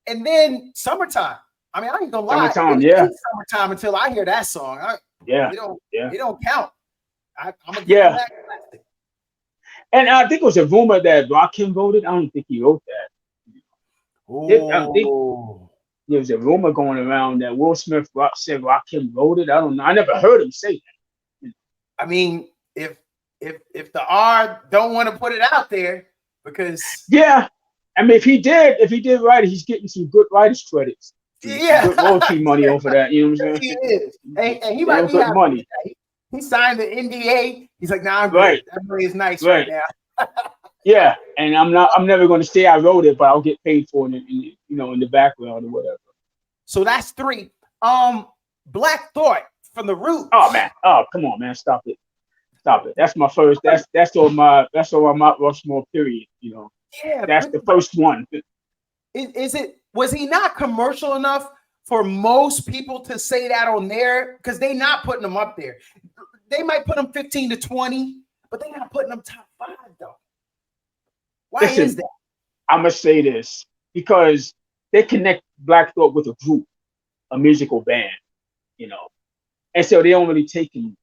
And then Summertime. I mean, I ain't gonna lie. Summertime, It yeah. ain't Summertime until I hear that song. It don't count. I'm gonna give him that classic. And I think it was a rumor that Rakim wrote it. I don't think he wrote that. I think there was a rumor going around that Will Smith said Rakim wrote it. I don't know. I never heard him say that. I mean, if the R don't want to put it out there, because I mean, if he did write it, he's getting some good writers credits. Good royalty money over that. You know what I'm saying? He is, and he might be good happy money. He signed the NDA. He's like, nah, I'm good. Right. That money is nice right now. Yeah, and I'm never going to say I wrote it, but I'll get paid for it in the background or whatever. So that's 3. Black Thought from the Roots. Oh man, come on, man, stop it. That's my first. That's on my Mount Rushmore period. Yeah, that's the first one. Was he not commercial enough for most people to say that on there? Because they not putting him up there. They might put him 15 to 20, but they not putting him top 5 though. Why is that? I'm gonna say this because they connect Black Thought with a group, a musical band, and so they don't really take him.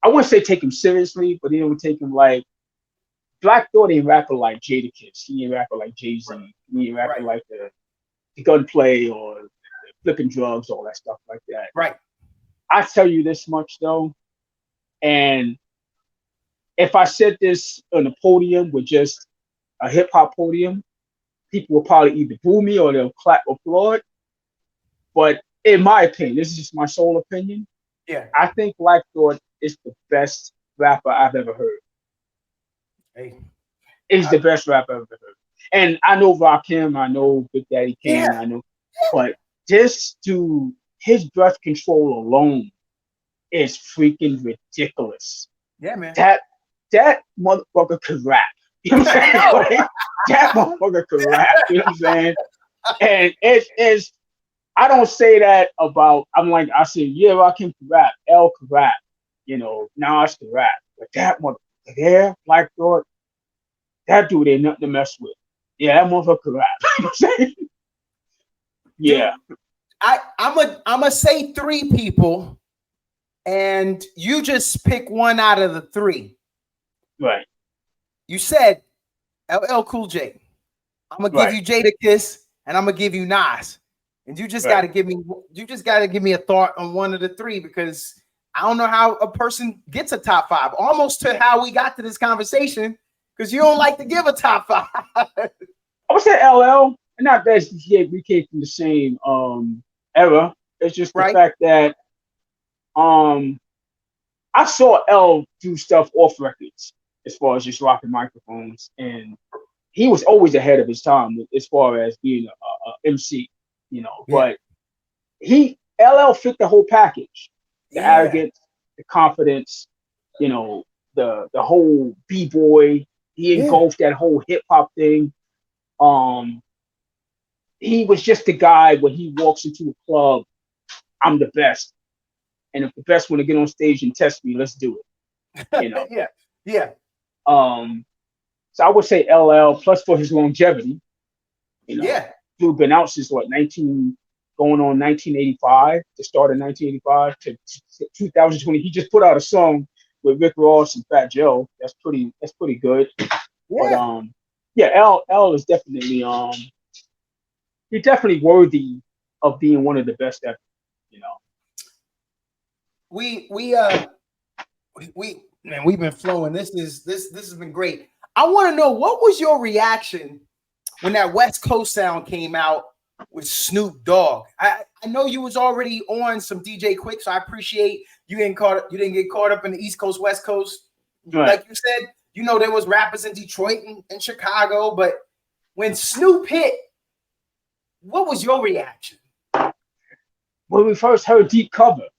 I wouldn't say take him seriously, but they don't take him like Black Thought ain't rapping like Jadakiss. He ain't rapping like Jay-Z. Right. He ain't rapping like the gunplay or flipping drugs, all that stuff like that. Right. I tell you this much though, and if I said this on a podium with just a hip hop podium, people will probably either boo me or they'll clap or applaud. But in my opinion, this is just my sole opinion. Yeah. I think Black Thought is the best rapper I've ever heard. Hey. He's the best rapper I've ever heard. And I know Rakim, I know Big Daddy Kane, I know, but this dude, his breath control alone is freaking ridiculous. Yeah, man. That motherfucker could rap. You know what I'm saying? That motherfucker could rap. You know what I'm saying? And it's I don't say that about. I say Rakim could rap, L could rap, Nas could rap, but that motherfucker there, Black Thought, that dude ain't nothing to mess with. Yeah, that motherfucker could rap. You know what I'm saying? Yeah. Dude, I'm a say 3 people, and you just pick one out of the 3. Right. You said LL Cool J. I'm gonna give you Jadakiss, and I'm gonna give you Nas, and you just gotta give me a thought on one of the 3, because I don't know how a person gets a top 5. Almost to how we got to this conversation, because you don't like to give a top 5. I would say LL, and not that we came from the same era. It's just the fact that I saw L do stuff off records as far as just rocking microphones, and he was always ahead of his time as far as being a MC, But LL fit the whole package: the arrogance, the confidence, the whole b-boy. He engulfed that whole hip hop thing. He was just the guy when he walks into a club, I'm the best. And if the best want to get on stage and test me, let's do it. Yeah. So I would say LL, plus for his longevity. Dude been out since going on 1985, the start of 1985 to 2020. He just put out a song with Rick Ross and Fat Joe. That's pretty good. Yeah. But L is definitely he's definitely worthy of being one of the best ever. We've been flowing. This has been great. I want to know, what was your reaction when that West Coast sound came out with Snoop Dogg? I know you was already on some DJ Quick, so I appreciate you didn't get caught up in the East Coast, West Coast. Right. Like you said, there was rappers in Detroit and Chicago, but when Snoop hit, what was your reaction? When we first heard Deep Cover,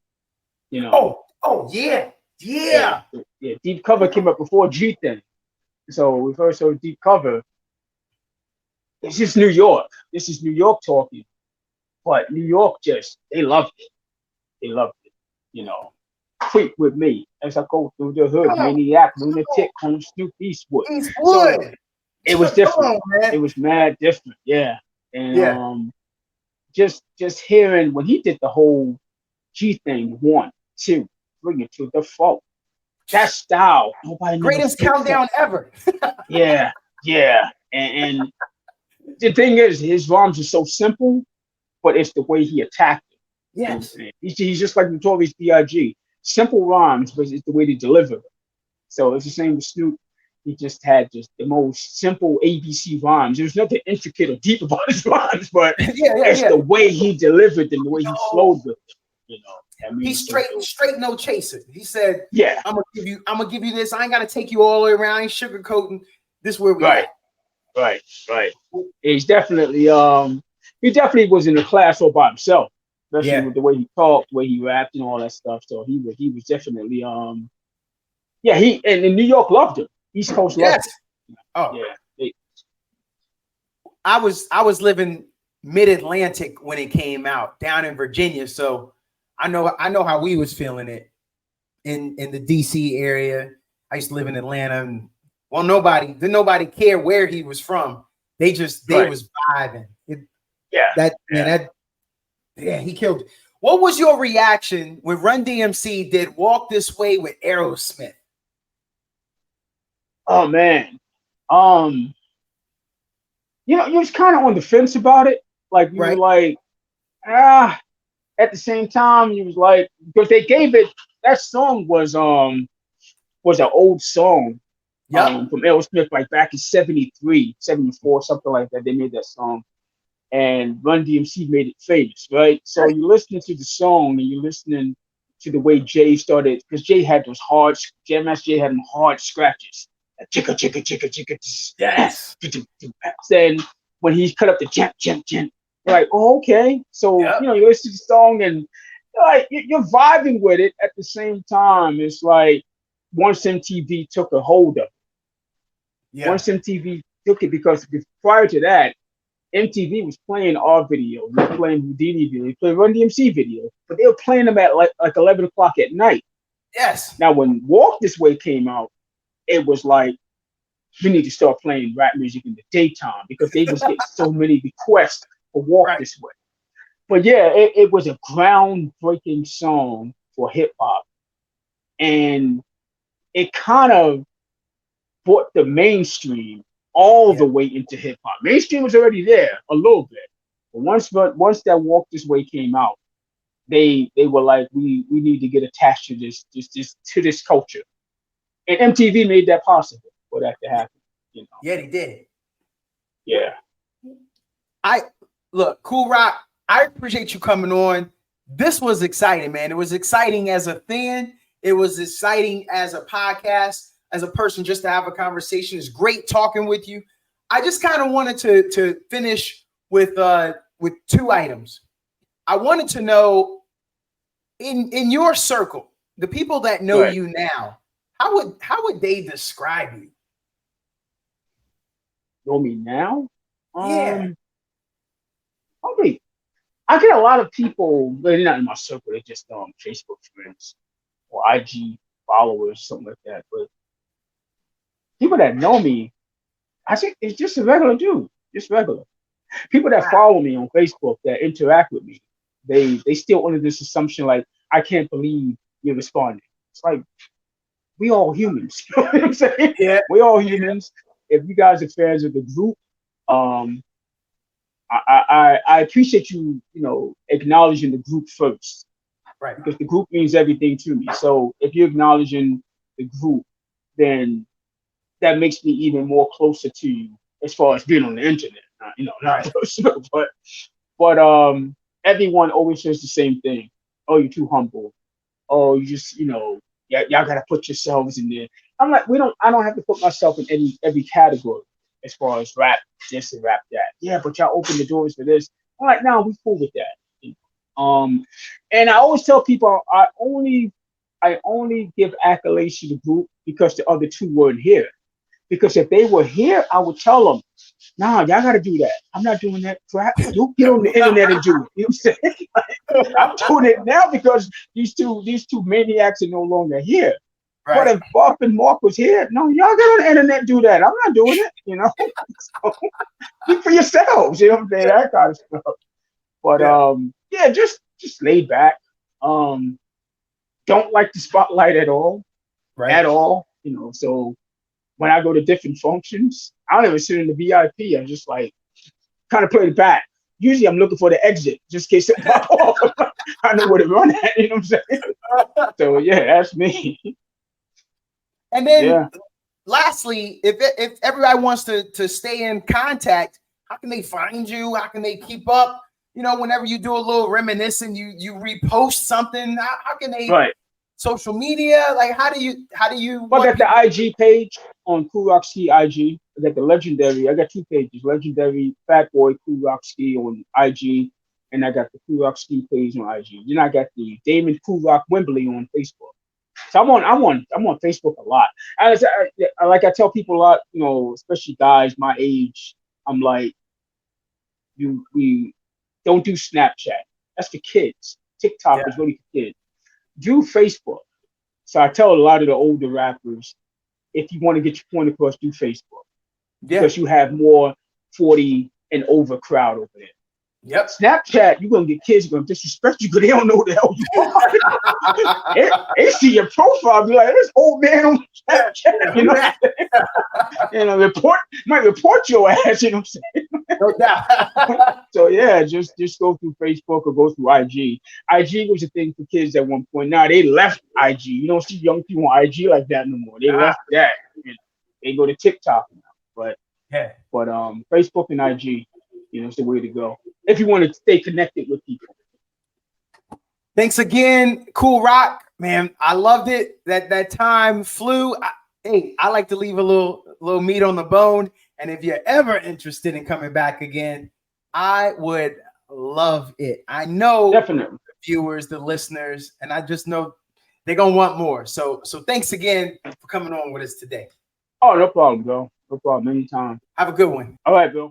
Oh yeah. Deep Cover came up before G Thing. So we first heard Deep Cover. It's just New York. This is New York talking. But New York they loved it. They loved it. creep with me as I go through the hood. Maniac, lunatic, home, Snoop Eastwood. So Eastwood. it was Come different. on, man. It was mad different. Yeah. And Yeah. just hearing when he did the whole G thing, 1, 2, bring it to the folk. That style, nobody never Greatest spoke that. countdown ever. Yeah, yeah. And the thing is, his rhymes are so simple, but it's the way he attacked it. You know what I'm Yes. saying? He's just like Notorious B.I.G. Simple rhymes, but it's the way they deliver it. So it's the same with Snoop. He just had just the most simple ABC rhymes. There's nothing intricate or deep about his rhymes, but it's the way he delivered them, the way he flowed with it. You know, I mean, he's straight, no chaser. He said, yeah, I'm gonna give you this. I ain't gotta take you all the way around. I ain't sugarcoating. This is where we at. Right. He definitely was in a class all by himself, especially with the way he talked, the way he rapped, and all that stuff. So he was definitely he and New York loved him. East Coast loved him. Oh yeah. I was living mid-Atlantic when it came out down in Virginia, so I know how we was feeling it in the DC area. I used to live in Atlanta, and well, didn't nobody care where he was from. They was vibing. He killed it. What was your reaction when Run DMC did Walk This Way with Aerosmith? Oh man. You know, you was kind of on the fence about it. Like you were like, at the same time, you was like, because they gave it, that song was an old song from Aerosmith, like back in 73, 74, something like that. They made that song. And Run DMC made it famous, right? So you're listening to the song and you're listening to the way Jay started, because Jay had those Jam Master Jay had them hard scratches. Chicka, chicka, chicka, chicka. Yes. Then when he cut up the jump, you're like, oh, okay. So, you know, you listen to the song and like you're vibing with it at the same time. It's like once MTV took a hold of it. Yeah. Once MTV took it, because prior to that, MTV was playing our video, they were playing Houdini video, they played Run DMC video, but they were playing them at like 11 o'clock at night. Yes. Now, when Walk This Way came out, it was like, we need to start playing rap music in the daytime, because they was getting so many requests for Walk This Way. But yeah, it was a groundbreaking song for hip hop, and it kind of brought the mainstream all the way into hip hop. Mainstream was already there a little bit, but once that Walk This Way came out, they were like, we need to get attached to this culture, and MTV made that possible for that to happen. You know? Yeah, they did. Yeah. Kool Rock, I appreciate you coming on. This was exciting, man. It was exciting as a fan. It was exciting as a podcast, as a person, just to have a conversation. It's great talking with you. I just kind of wanted to finish with 2 items. I wanted to know, in your circle, the people that know you now, how would they describe you? Know me now? Yeah. Okay. I get a lot of people, but they're not in my circle. They're just Facebook friends or IG followers, something like that. But people that know me, I think it's just a regular dude, just regular. People that follow me on Facebook, that interact with me, they still under this assumption like, I can't believe you're responding. It's like, we all humans. You know what I'm saying? Yeah. We all humans. If you guys are fans of the group, I appreciate you, acknowledging the group first. Right. Because the group means everything to me. So if you're acknowledging the group, then that makes me even more closer to you as far as being on the internet. Not personal, but everyone always says the same thing. Oh, you're too humble. Oh, you just, y'all gotta put yourselves in there. I'm like, I don't have to put myself in every category as far as rap this and rap that. Yeah, but y'all open the doors for this. I'm like, no, we cool with that. And I always tell people I only give accolades to the group because the other 2 weren't here. Because if they were here, I would tell them, nah, y'all got to do that. I'm not doing that crap. You get on the internet and do it. You know what I'm saying? I'm doing it now because these two maniacs are no longer here. Right. But if Bob and Mark was here, no, y'all get on the internet and do that. I'm not doing it, you know. So, speak for yourselves, you know what I'm saying? That kind of stuff. But yeah, just laid back. Don't like the spotlight at all. Right. At all. You know, so when I go to different functions, I don't ever sit in the VIP. I'm just like kind of play the back. Usually I'm looking for the exit just in case it pop off. I know where to run at, you know what I'm saying? So yeah, that's me. And then lastly, if everybody wants to stay in contact, how can they find you? How can they keep up? You know, whenever you do a little reminiscing, you repost something. How can they social media? Like how do you Well, I got the IG page on Kool Rock Ski IG. I got the legendary. I got two pages: legendary Fat Boy Kool Rock Ski on IG, and I got the Kool Rock Ski page on IG. Then I got the Damon Kool Rock Wembley on Facebook. So I'm on Facebook a lot. And like I tell people a lot, you know, especially guys my age. I'm like, we don't do Snapchat. That's for kids. TikTok is really for kids. Do Facebook. So I tell a lot of the older rappers, if you want to get your point across, do Facebook. Yeah. Because you have more 40 and over crowd over there. Yep. Snapchat, you're going to get kids going to disrespect you because they don't know who the hell you are. they see your profile, be like, this old man on Snapchat, you know? And might report your ass, you know what I'm saying? No doubt. So yeah, just go through Facebook or go through IG. IG was a thing for kids at one point. Now they left IG. You don't see young people on IG like that no more. They left that. You know, they go to TikTok now. But Facebook and IG, you know, it's the way to go if you want to stay connected with people. Thanks again, Kool Rock, man. I loved it. That time flew. I like to leave a little meat on the bone. And if you're ever interested in coming back again, I would love it. I know definitely the viewers, the listeners, and I just know they're gonna want more. So thanks again for coming on with us today. Oh, no problem, bro. No problem. Anytime. Have a good one. All right, Bill.